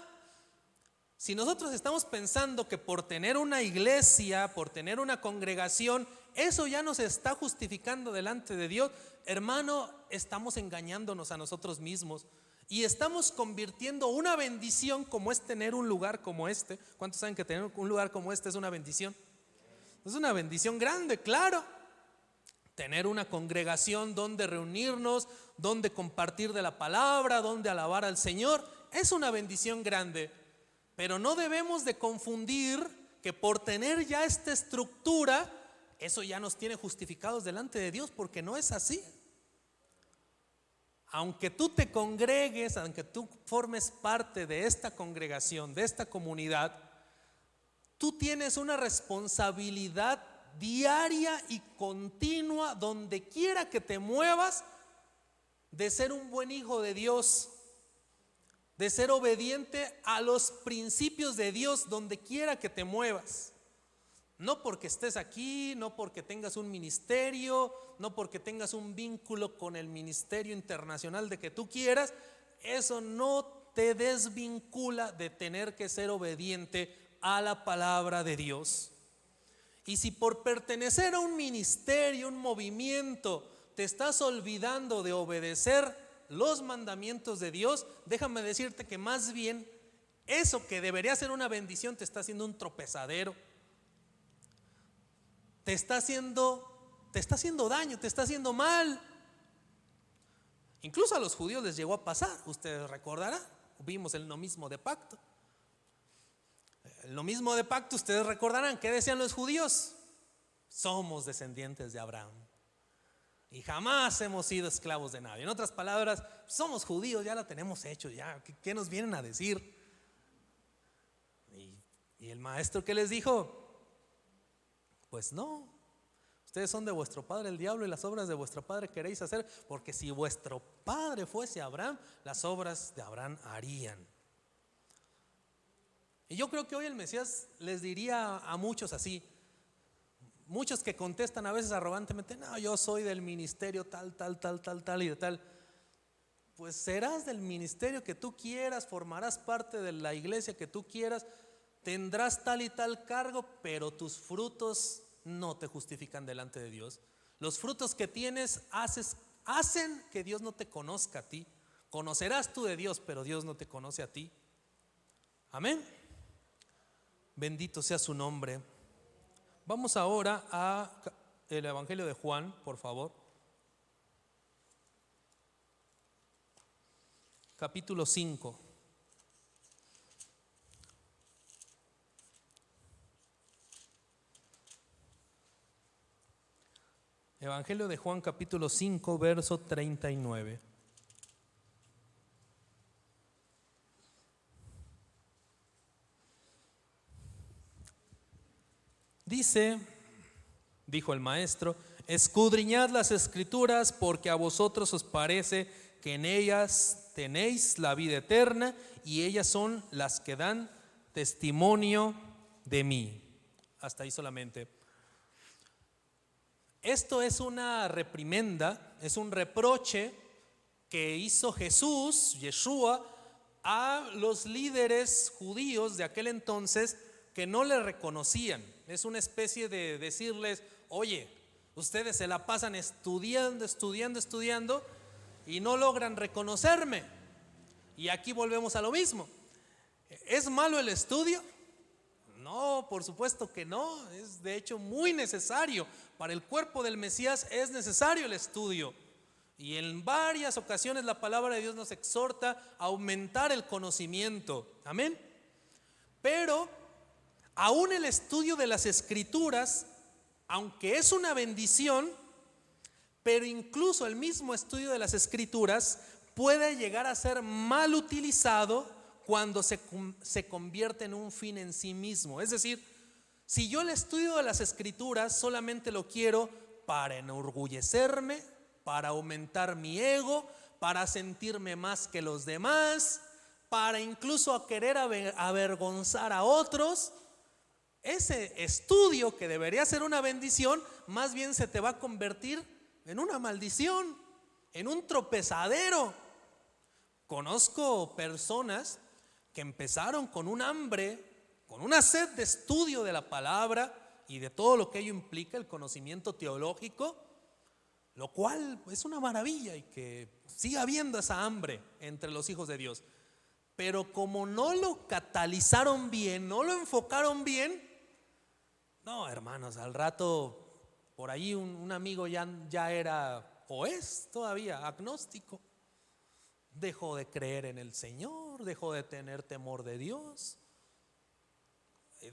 Si nosotros estamos pensando que por tener una iglesia, por tener una congregación, eso ya nos está justificando delante de Dios, hermano, estamos engañándonos a nosotros mismos y estamos convirtiendo una bendición como es tener un lugar como este. ¿Cuántos saben que tener un lugar como este es una bendición? Es una bendición grande, claro. Tener una congregación donde reunirnos, donde compartir de la palabra, donde alabar al Señor, es una bendición grande. Pero no debemos de confundir que por tener ya esta estructura, eso ya nos tiene justificados delante de Dios, porque no es así. Aunque tú te congregues, aunque tú formes parte de esta congregación, de esta comunidad, tú tienes una responsabilidad diaria y continua, donde quiera que te muevas, de ser un buen hijo de Dios, de ser obediente a los principios de Dios donde quiera que te muevas. No porque estés aquí, no porque tengas un ministerio, no porque tengas un vínculo con el ministerio internacional de que tú quieras, eso no te desvincula de tener que ser obediente a la palabra de Dios. Y si por pertenecer a un ministerio, un movimiento, te estás olvidando de obedecer los mandamientos de Dios, déjame decirte que más bien eso que debería ser una bendición te está haciendo un tropezadero. Te está haciendo daño, te está haciendo mal. Incluso a los judíos les llegó a pasar, ustedes recordarán, vimos el nomismo de pacto. El nomismo de pacto, ustedes recordarán, ¿qué decían los judíos? Somos descendientes de Abraham y jamás hemos sido esclavos de nadie. En otras palabras, somos judíos, ya lo tenemos hecho, ya, ¿qué nos vienen a decir? Y el maestro, ¿qué les dijo? Pues no, ustedes son de vuestro padre el diablo y las obras de vuestro padre queréis hacer, porque si vuestro padre fuese Abraham, las obras de Abraham harían. Y yo creo que hoy el Mesías les diría a muchos así, muchos que contestan a veces arrogantemente, no, yo soy del ministerio tal y de tal. Pues serás del ministerio que tú quieras, formarás parte de la iglesia que tú quieras, tendrás tal y tal cargo, pero tus frutos no te justifican delante de Dios. Los frutos que tienes hacen que Dios no te conozca a ti. Conocerás tú de Dios, pero Dios no te conoce a ti. Amén. Bendito sea su nombre. Vamos ahora a el Evangelio de Juan, por favor. Capítulo 5. Evangelio de Juan, capítulo 5, verso 39. Dijo el maestro, escudriñad las escrituras porque a vosotros os parece que en ellas tenéis la vida eterna y ellas son las que dan testimonio de mí. Hasta ahí solamente. Esto es una reprimenda, es un reproche que hizo Yeshua, a los líderes judíos de aquel entonces que no le reconocían. Es una especie de decirles, oye, Ustedes se la pasan estudiando, estudiando, estudiando y no logran reconocerme. Y aquí volvemos a lo mismo. ¿Es malo el estudio? No, por supuesto que no. Es de hecho muy necesario. Para el cuerpo del Mesías es necesario el estudio. Y en varias ocasiones la palabra de Dios nos exhorta a aumentar el conocimiento. Amén. Pero aún el estudio de las Escrituras, aunque es una bendición, pero incluso el mismo estudio de las Escrituras puede llegar a ser mal utilizado cuando se convierte en un fin en sí mismo. Es decir, si yo el estudio de las Escrituras solamente lo quiero para enorgullecerme, para aumentar mi ego, para sentirme más que los demás, para incluso querer avergonzar a otros, ese estudio que debería ser una bendición, más bien se te va a convertir en una maldición, en un tropezadero. Conozco personas que empezaron con un hambre, con una sed de estudio de la palabra y de todo lo que ello implica, el conocimiento teológico, lo cual es una maravilla y que siga habiendo esa hambre entre los hijos de Dios. Pero como no lo catalizaron bien, no lo enfocaron bien, no, hermanos, al rato por ahí un amigo ya era o es todavía agnóstico. Dejó de creer en el Señor, dejó de tener temor de Dios,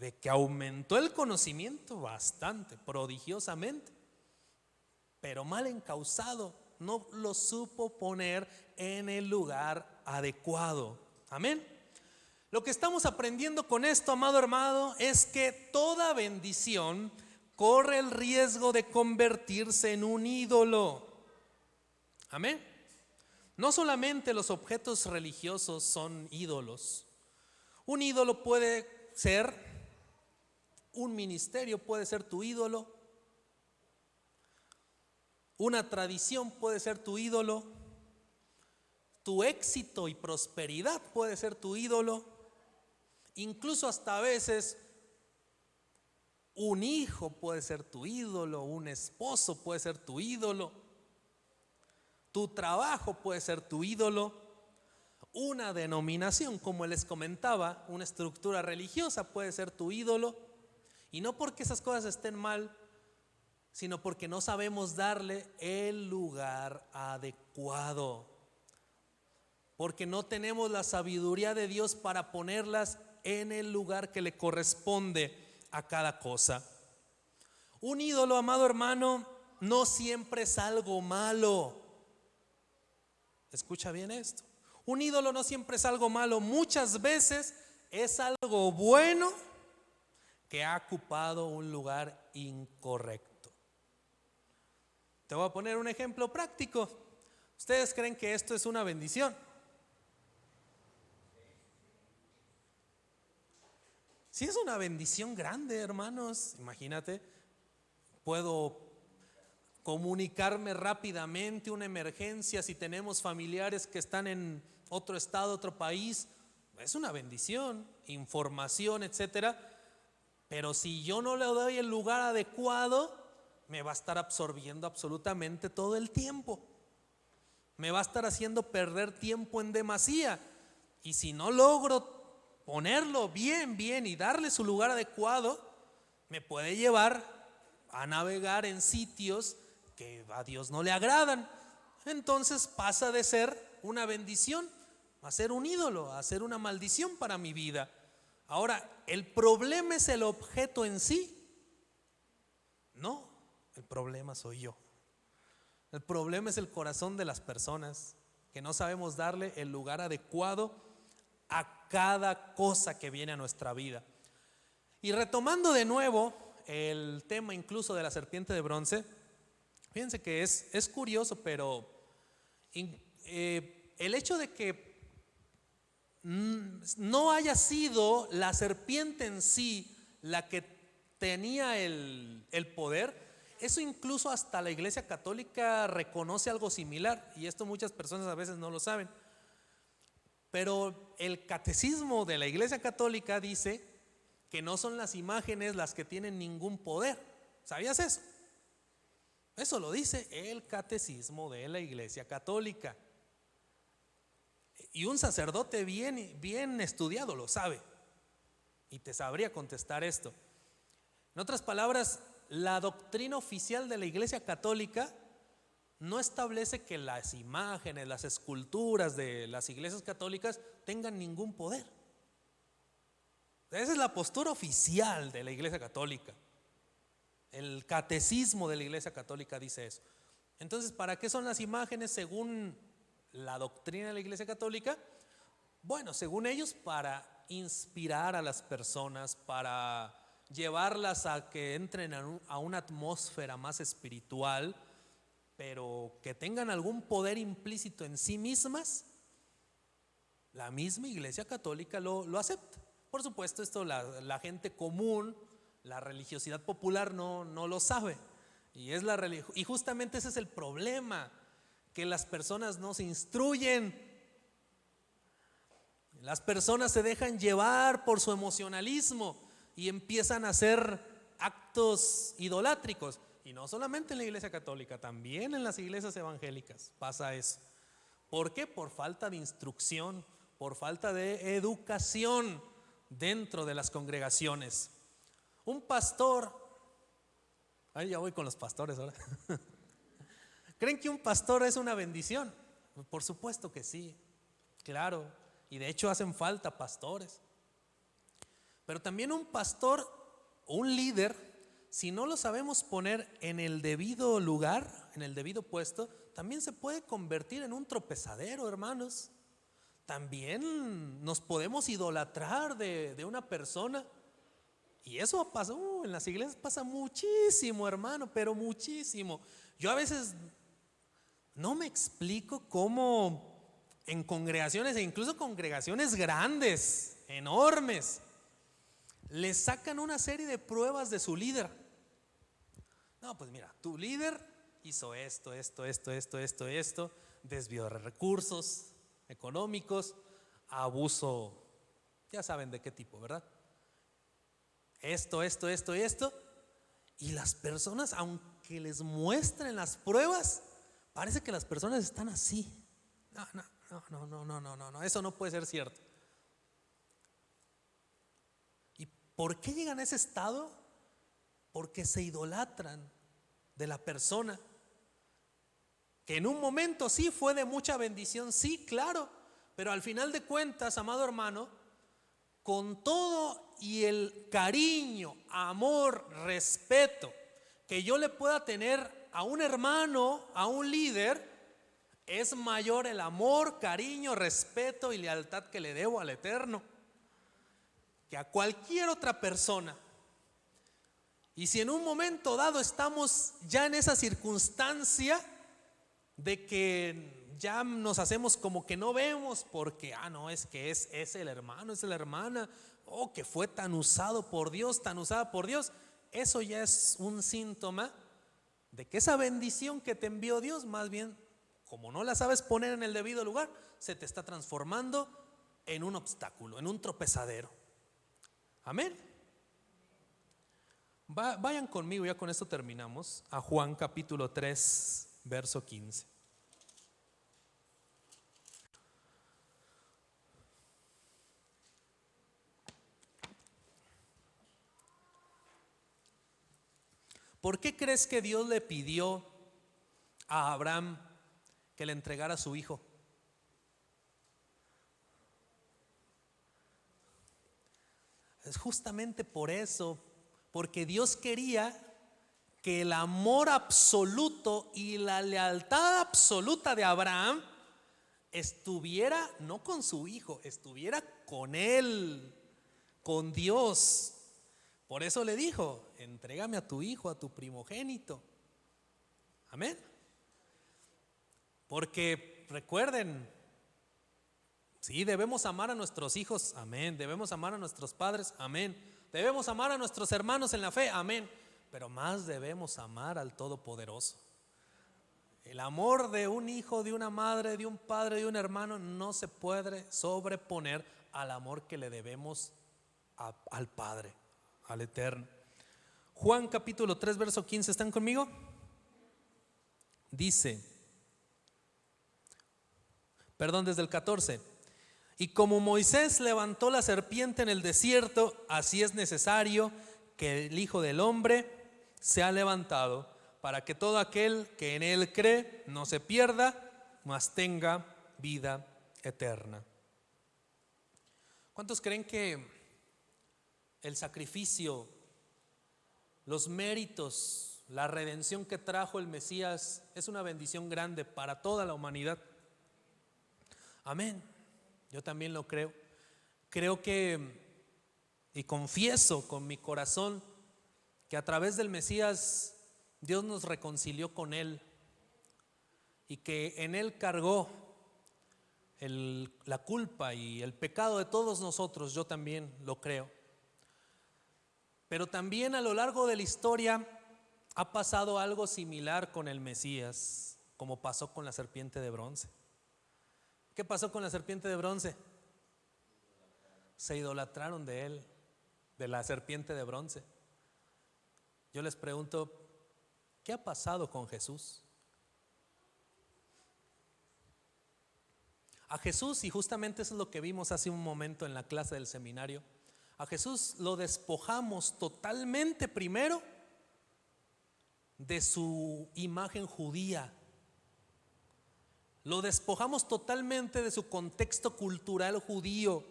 de que aumentó el conocimiento bastante, prodigiosamente, pero mal encauzado, no lo supo poner en el lugar adecuado. Amén. Lo que estamos aprendiendo con esto, amado hermano, es que toda bendición corre el riesgo de convertirse en un ídolo. Amén. No solamente los objetos religiosos son ídolos. Un ídolo puede ser un ministerio, puede ser tu ídolo. Una tradición puede ser tu ídolo. Tu éxito y prosperidad puede ser tu ídolo. Incluso hasta a veces un hijo puede ser tu ídolo, un esposo puede ser tu ídolo, tu trabajo puede ser tu ídolo, una denominación, como les comentaba, una estructura religiosa puede ser tu ídolo. Y no porque esas cosas estén mal, sino porque no sabemos darle el lugar adecuado, porque no tenemos la sabiduría de Dios para ponerlas en el lugar que le corresponde a cada cosa. Un ídolo, amado hermano, no siempre es algo malo. Escucha bien esto. Un ídolo no siempre es algo malo, muchas veces es algo bueno que ha ocupado un lugar incorrecto. Te voy a poner un ejemplo práctico. ¿Ustedes creen que esto es una bendición? Sí, es una bendición grande, hermanos. Imagínate, puedo comunicarme rápidamente una emergencia si tenemos familiares que están en otro estado, otro país. Es una bendición, información, etcétera. Pero si yo no le doy el lugar adecuado, me va a estar absorbiendo absolutamente todo el tiempo. Me va a estar haciendo perder tiempo en demasía. Y si no logro ponerlo bien y darle su lugar adecuado, me puede llevar a navegar en sitios que a Dios no le agradan. Entonces pasa de ser una bendición a ser un ídolo, a ser una maldición para mi vida. Ahora, ¿el problema es el objeto en sí? No, el problema soy yo. El problema es el corazón de las personas, que no sabemos darle el lugar adecuado a cada cosa que viene a nuestra vida. Y retomando de nuevo el tema incluso de la serpiente de bronce, fíjense que es curioso, pero el hecho de que no haya sido la serpiente en sí la que tenía el poder, eso incluso hasta la Iglesia Católica reconoce algo similar, y esto muchas personas a veces no lo saben. Pero el catecismo de la Iglesia Católica dice que no son las imágenes las que tienen ningún poder. ¿Sabías eso? Eso lo dice el catecismo de la Iglesia Católica. Y un sacerdote bien estudiado lo sabe y te sabría contestar esto. En otras palabras, la doctrina oficial de la Iglesia Católica no establece que las imágenes, las esculturas de las iglesias católicas tengan ningún poder. Esa es la postura oficial de la Iglesia Católica. El catecismo de la Iglesia Católica dice eso. Entonces, ¿para qué son las imágenes según la doctrina de la Iglesia Católica? Bueno, según ellos, para inspirar a las personas, para llevarlas a que entren a una atmósfera más espiritual, pero que tengan algún poder implícito en sí mismas. La misma Iglesia Católica lo acepta. Por supuesto, esto la gente común, la religiosidad popular no lo sabe. Y justamente ese es el problema, que las personas no se instruyen. Las personas se dejan llevar por su emocionalismo y empiezan a hacer actos idolátricos. Y no solamente en la Iglesia Católica, también en las iglesias evangélicas pasa eso. ¿Por qué? Por falta de instrucción, por falta de educación dentro de las congregaciones. Un pastor, ya voy con los pastores ahora. ¿Creen que un pastor es una bendición? Por supuesto que sí, claro, y de hecho hacen falta pastores. Pero también un pastor, un líder, si no lo sabemos poner en el debido lugar, en el debido puesto, también se puede convertir en un tropezadero, hermanos. También nos podemos idolatrar de una persona. Y eso pasa, en las iglesias pasa muchísimo, hermano, pero muchísimo. Yo a veces no me explico cómo en congregaciones, e incluso congregaciones grandes, enormes, le sacan una serie de pruebas de su líder. No, pues mira, tu líder hizo esto, desvío de recursos económicos, abuso, ya saben de qué tipo, ¿verdad? Esto, y las personas, aunque les muestren las pruebas, parece que las personas están así. No, eso no puede ser cierto. ¿Y por qué llegan a ese estado? Porque se idolatran de la persona, que en un momento sí fue de mucha bendición, sí, claro, pero al final de cuentas, amado hermano, con todo y el cariño, amor, respeto que yo le pueda tener a un hermano, a un líder, es mayor el amor, cariño, respeto y lealtad que le debo al Eterno que a cualquier otra persona. Y si en un momento dado estamos ya en esa circunstancia de que ya nos hacemos como que no vemos porque, no, es que es el hermano, es la hermana, que fue tan usado por Dios, tan usada por Dios, eso ya es un síntoma de que esa bendición que te envió Dios, más bien, como no la sabes poner en el debido lugar, se te está transformando en un obstáculo, en un tropezadero. Amén. Vayan conmigo, ya con esto terminamos, a Juan capítulo 3, verso 15. ¿Por qué crees que Dios le pidió a Abraham que le entregara a su hijo? Es justamente por eso, porque Dios quería que el amor absoluto y la lealtad absoluta de Abraham estuviera no con su hijo, estuviera con él, con Dios. Por eso le dijo: entrégame a tu hijo, a tu primogénito. Amén. Porque recuerden, sí, debemos amar a nuestros hijos, amén. Debemos amar a nuestros padres, amén. Debemos amar a nuestros hermanos en la fe, amén. Pero más debemos amar al Todopoderoso. El amor de un hijo, de una madre, de un padre, de un hermano no se puede sobreponer al amor que le debemos al Padre, al Eterno. Juan capítulo 3, verso 15, ¿están conmigo? dice, desde el 14: y como Moisés levantó la serpiente en el desierto, así es necesario que el Hijo del Hombre sea levantado, para que todo aquel que en él cree no se pierda, mas tenga vida eterna. ¿Cuántos creen que el sacrificio, los méritos, la redención que trajo el Mesías es una bendición grande para toda la humanidad? Amén. Yo también lo creo. Creo que, y confieso con mi corazón, que a través del Mesías Dios nos reconcilió con Él y que en Él cargó la culpa y el pecado de todos nosotros. Yo también lo creo. Pero también a lo largo de la historia ha pasado algo similar con el Mesías, como pasó con la serpiente de bronce. ¿Qué pasó con la serpiente de bronce? Se idolatraron de él, de la serpiente de bronce. Yo les pregunto, ¿qué ha pasado con Jesús? A Jesús, y justamente eso es lo que vimos hace un momento en la clase del seminario, a Jesús lo despojamos totalmente primero de su imagen judía. Lo despojamos totalmente de su contexto cultural judío.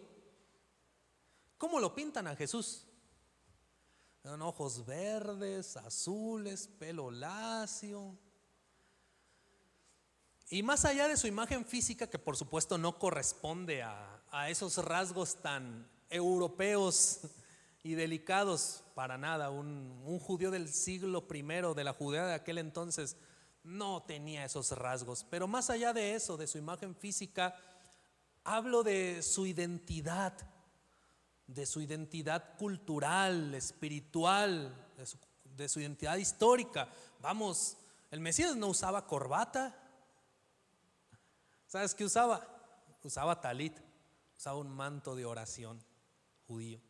¿Cómo lo pintan a Jesús? Con ojos verdes, azules, pelo lacio. Y más allá de su imagen física, que por supuesto no corresponde a esos rasgos tan europeos y delicados, para nada. Un judío del siglo I, de la Judea de aquel entonces, no tenía esos rasgos. Pero más allá de eso, de su imagen física, hablo de su identidad cultural, espiritual, de su identidad histórica. Vamos, el Mesías no usaba corbata. ¿Sabes qué usaba? Usaba talit, usaba un manto de oración judío.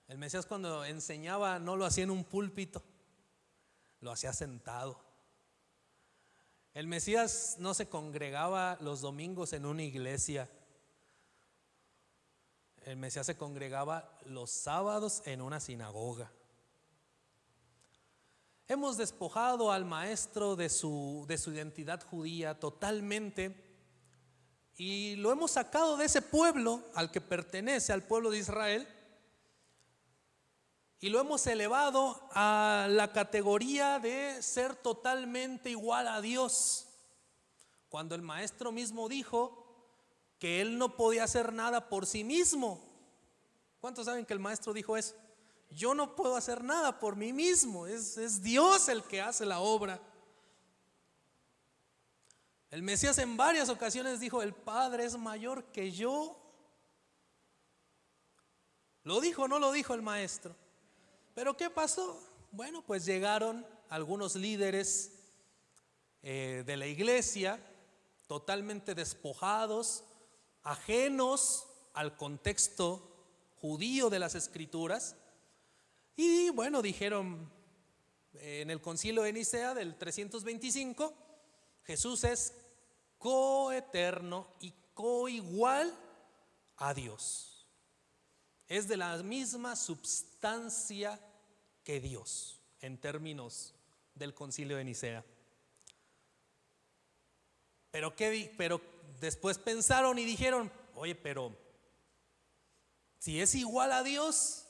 El Mesías, cuando enseñaba, no lo hacía en un púlpito, lo hacía sentado. El Mesías no se congregaba los domingos en una iglesia. El Mesías se congregaba los sábados en una sinagoga. Hemos despojado al maestro de su identidad judía totalmente y lo hemos sacado de ese pueblo al que pertenece, al pueblo de Israel, y lo hemos elevado a la categoría de ser totalmente igual a Dios, cuando el maestro mismo dijo que él no podía hacer nada por sí mismo. ¿Cuántos saben que el maestro dijo eso? Yo no puedo hacer nada por mí mismo, es Dios el que hace la obra. El Mesías en varias ocasiones dijo: el Padre es mayor que yo. ¿Lo dijo o no lo dijo el maestro? ¿Pero qué pasó? Bueno, pues llegaron algunos líderes de la iglesia totalmente despojados, ajenos al contexto judío de las Escrituras, y bueno, dijeron en el concilio de Nicea del 325: Jesús es coeterno y coigual a Dios. Es de la misma substancia que Dios, en términos del concilio de Nicea. Pero después pensaron y dijeron: oye, pero si es igual a Dios,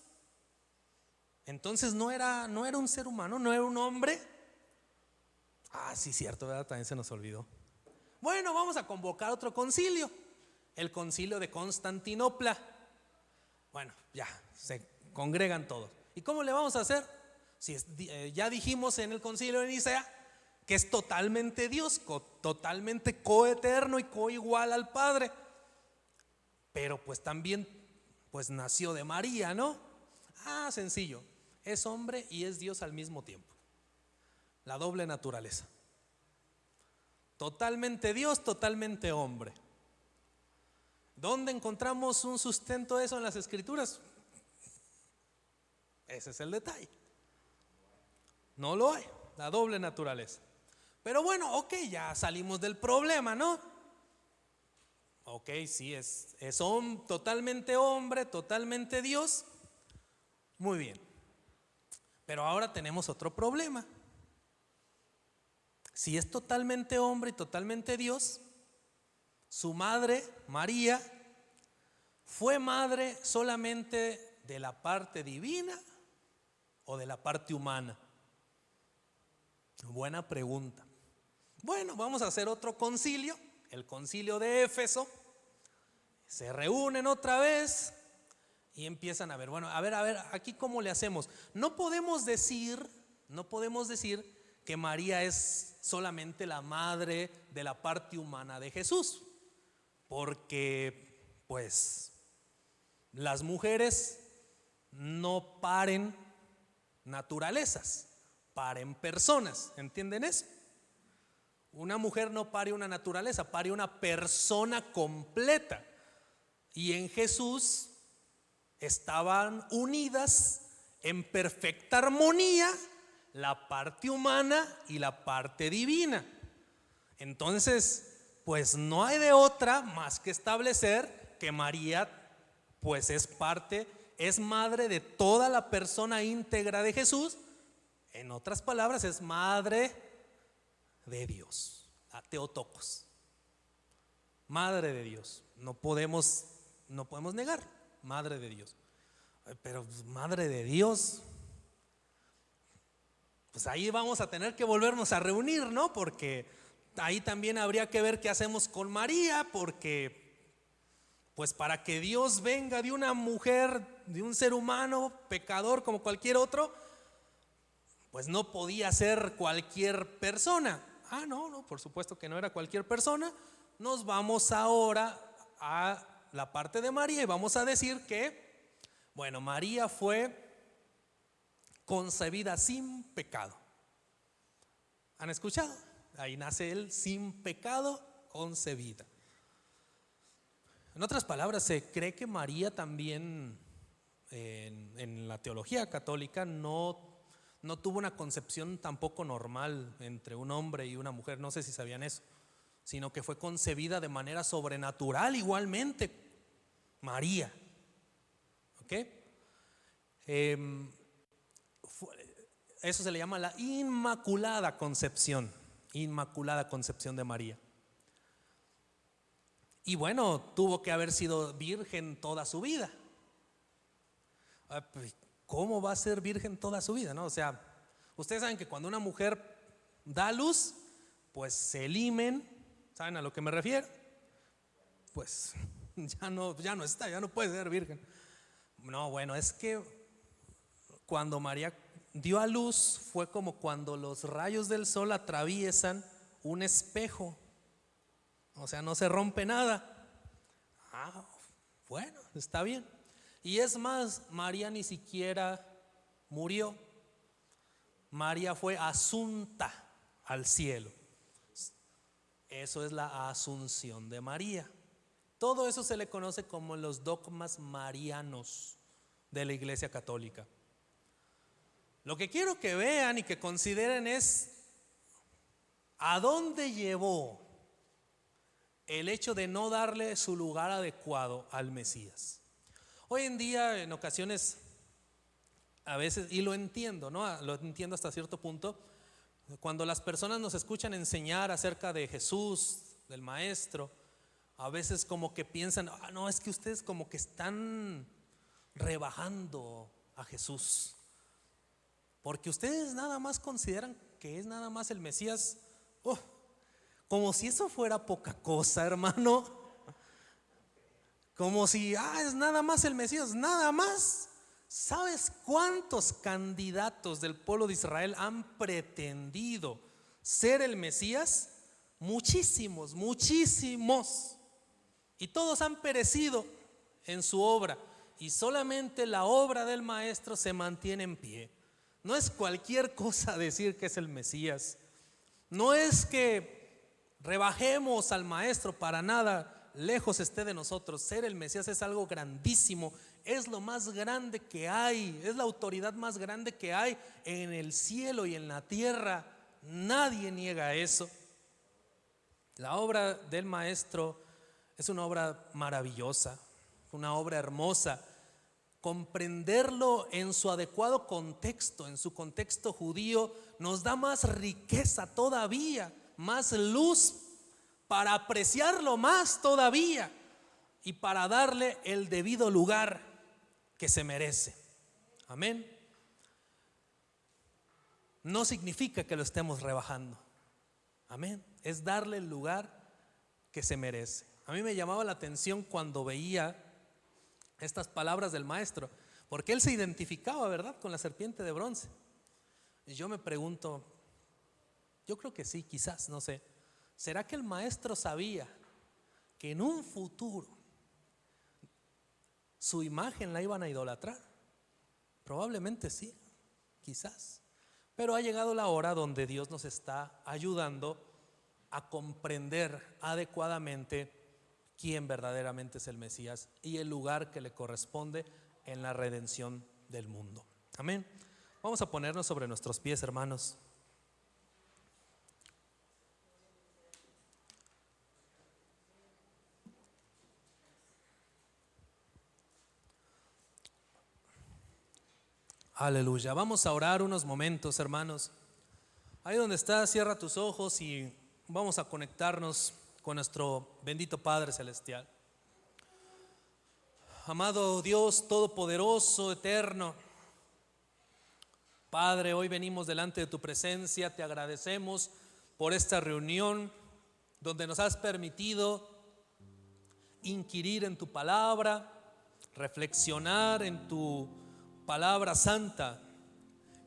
entonces no era un ser humano, no era un hombre. Sí, cierto, ¿verdad? También se nos olvidó. Bueno, vamos a convocar otro concilio, el concilio de Constantinopla. Bueno, ya se congregan todos. ¿Y cómo le vamos a hacer? Si ya dijimos en el concilio de Nicea que es totalmente Dios, totalmente coeterno y coigual al Padre. Pero pues también pues nació de María, ¿no? Sencillo, es hombre y es Dios al mismo tiempo. La doble naturaleza. Totalmente Dios, totalmente hombre. ¿Dónde encontramos un sustento de eso en las Escrituras? Ese es el detalle. No lo hay, la doble naturaleza. Pero bueno, ok, ya salimos del problema, ¿no? Ok, sí, es totalmente hombre, totalmente Dios. Muy bien. Pero ahora tenemos otro problema. Si es totalmente hombre y totalmente Dios, su madre, María, ¿fue madre solamente de la parte divina o de la parte humana? Buena pregunta. Bueno, vamos a hacer otro concilio, el concilio de Éfeso. Se reúnen otra vez y empiezan a ver, bueno, a ver, aquí cómo le hacemos. No podemos decir que María es solamente la madre de la parte humana de Jesús, porque pues las mujeres no paren naturalezas, paren personas, ¿entienden eso? Una mujer no pare una naturaleza, pare una persona completa. Y en Jesús estaban unidas en perfecta armonía la parte humana y la parte divina. Entonces, pues no hay de otra más que establecer que María pues es madre de toda la persona íntegra de Jesús. En otras palabras, es madre de Dios, Theotokos, madre de Dios. No podemos negar, madre de Dios. Pero madre de Dios, pues ahí vamos a tener que volvernos a reunir, ¿no? Porque ahí también habría que ver qué hacemos con María, porque pues para que Dios venga de una mujer, de un ser humano pecador como cualquier otro, pues no podía ser cualquier persona. No, por supuesto que no era cualquier persona. Nos vamos ahora a la parte de María y vamos a decir que, bueno, María fue concebida sin pecado. ¿Han escuchado? Ahí nace el sin pecado concebida. En otras palabras, se cree que María también en la teología católica no tuvo una concepción tampoco normal entre un hombre y una mujer, no sé si sabían eso, sino que fue concebida de manera sobrenatural igualmente, María. ¿Ok? Eso se le llama la Inmaculada Concepción de María. Y bueno, tuvo que haber sido virgen toda su vida. ¿Cómo va a ser virgen toda su vida? ¿No? O sea, ustedes saben que cuando una mujer da luz, pues se elimen, ¿saben a lo que me refiero? Pues ya no puede ser virgen. No, bueno, es que cuando María dio a luz fue como cuando los rayos del sol atraviesan un espejo. O sea, no se rompe nada. Bueno, está bien. Y es más, María ni siquiera murió. María fue asunta al cielo. Eso es la asunción de María. Todo eso se le conoce como los dogmas marianos de la Iglesia Católica. Lo que quiero que vean y que consideren es a dónde llevó el hecho de no darle su lugar adecuado al Mesías. Hoy en día, en ocasiones, a veces, y lo entiendo, ¿no? Lo entiendo hasta cierto punto, cuando las personas nos escuchan enseñar acerca de Jesús, del Maestro, a veces como que piensan, no, es que ustedes como que están rebajando a Jesús, porque ustedes nada más consideran que es nada más el Mesías. Como si eso fuera poca cosa, hermano. Como si, es nada más el Mesías, nada más. ¿Sabes cuántos candidatos del pueblo de Israel han pretendido ser el Mesías? Muchísimos, muchísimos. Y todos han perecido en su obra. Y solamente la obra del Maestro se mantiene en pie. No es cualquier cosa decir que es el Mesías. No es que rebajemos al Maestro, para nada, lejos esté de nosotros. Ser el Mesías es algo grandísimo, es lo más grande que hay, es la autoridad más grande que hay en el cielo y en la tierra. nadie niega eso. La obra del maestro es una obra maravillosa, una obra hermosa. Comprenderlo en su adecuado contexto, en su contexto judío, nos da más riqueza todavía, más luz para apreciarlo más todavía y para darle el debido lugar que se merece. Amén. No significa que lo estemos rebajando. Amén. Es darle el lugar que se merece. A mí me llamaba la atención cuando veía estas palabras del maestro, porque él se identificaba, ¿verdad?, con la serpiente de bronce. Y yo me pregunto, yo creo que sí, quizás, no sé, ¿será que el maestro sabía que en un futuro su imagen la iban a idolatrar? Probablemente sí, quizás. Pero ha llegado la hora donde Dios nos está ayudando a comprender adecuadamente quién verdaderamente es el Mesías y el lugar que le corresponde en la redención del mundo. Amén. Vamos a ponernos sobre nuestros pies, hermanos. Aleluya. Vamos a orar unos momentos, hermanos. Ahí donde estás, cierra tus ojos y vamos a conectarnos con nuestro bendito Padre Celestial. Amado Dios Todopoderoso, eterno, Padre, hoy venimos delante de tu presencia, te agradecemos por esta reunión donde nos has permitido inquirir en tu palabra, reflexionar en tu palabra santa,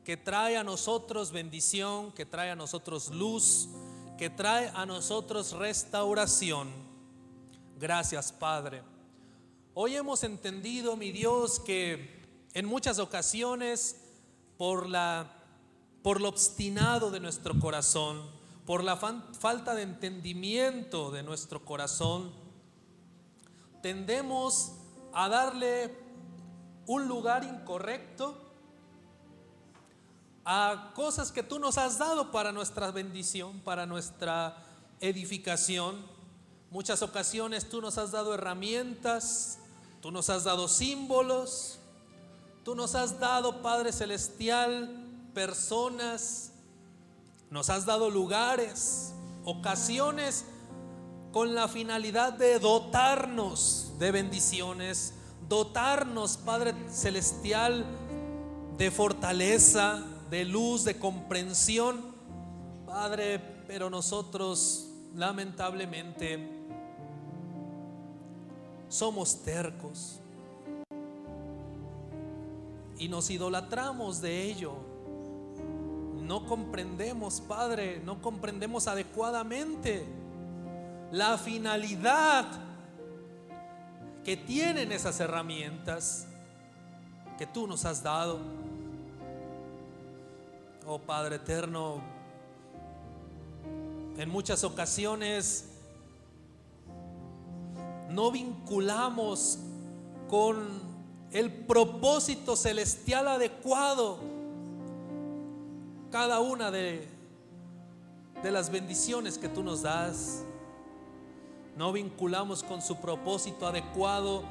que trae a nosotros bendición, que trae a nosotros luz, que trae a nosotros restauración. Gracias, Padre. Hoy hemos entendido, mi Dios, que en muchas ocasiones por lo obstinado de nuestro corazón, por la falta de entendimiento de nuestro corazón, tendemos a darle un lugar incorrecto a cosas que tú nos has dado para nuestra bendición, para nuestra edificación. Muchas ocasiones tú nos has dado herramientas, tú nos has dado símbolos, tú nos has dado, Padre Celestial, personas, nos has dado lugares, ocasiones con la finalidad de dotarnos de bendiciones, dotarnos, Padre Celestial, de fortaleza, de luz, de comprensión, Padre, pero nosotros lamentablemente somos tercos y nos idolatramos de ello. No comprendemos, Padre, no comprendemos adecuadamente la finalidad que tienen esas herramientas que tú nos has dado. Oh Padre eterno, en muchas ocasiones no vinculamos con el propósito celestial adecuado cada una de las bendiciones que tú nos das. No vinculamos con su propósito adecuado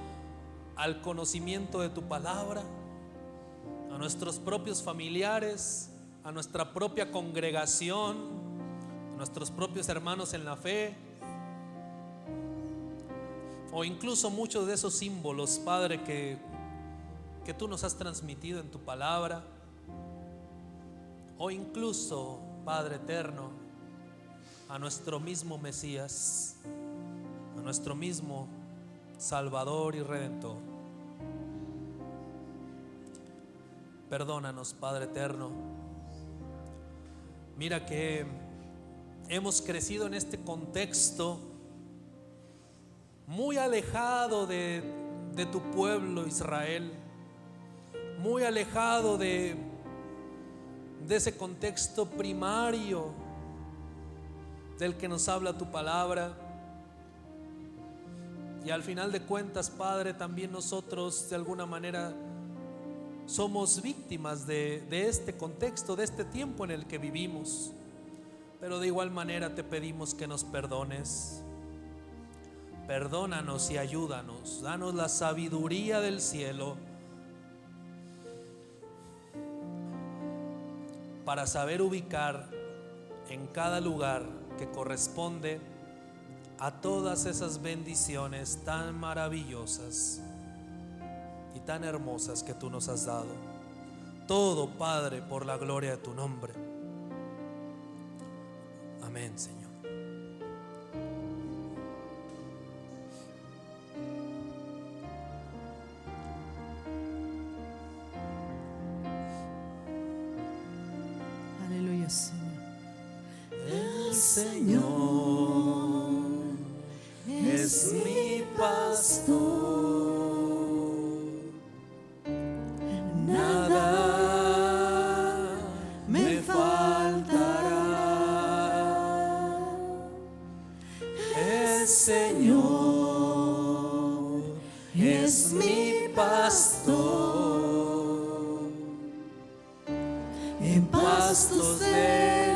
al conocimiento de tu palabra, a nuestros propios familiares, a nuestra propia congregación, a nuestros propios hermanos en la fe, o incluso muchos de esos símbolos, Padre, que tú nos has transmitido en tu palabra, o incluso, Padre eterno, a nuestro mismo Mesías, a nuestro mismo Salvador y Redentor. Perdónanos, Padre eterno. Mira que hemos crecido en este contexto muy alejado de tu pueblo Israel, muy alejado de ese contexto primario del que nos habla tu palabra. Y al final de cuentas, Padre, también nosotros de alguna manera somos víctimas de este contexto, de este tiempo en el que vivimos. pero de igual manera te pedimos que nos perdones. Perdónanos y ayúdanos, danos la sabiduría del cielo para saber ubicar en cada lugar que corresponde a todas esas bendiciones tan maravillosas y tan hermosas que tú nos has dado. Todo, Padre, por la gloria de tu nombre. Amén, Señor. Aleluya, Señor. El Señor es mi pastor, nada me faltará. El Señor es mi pastor, en pastos de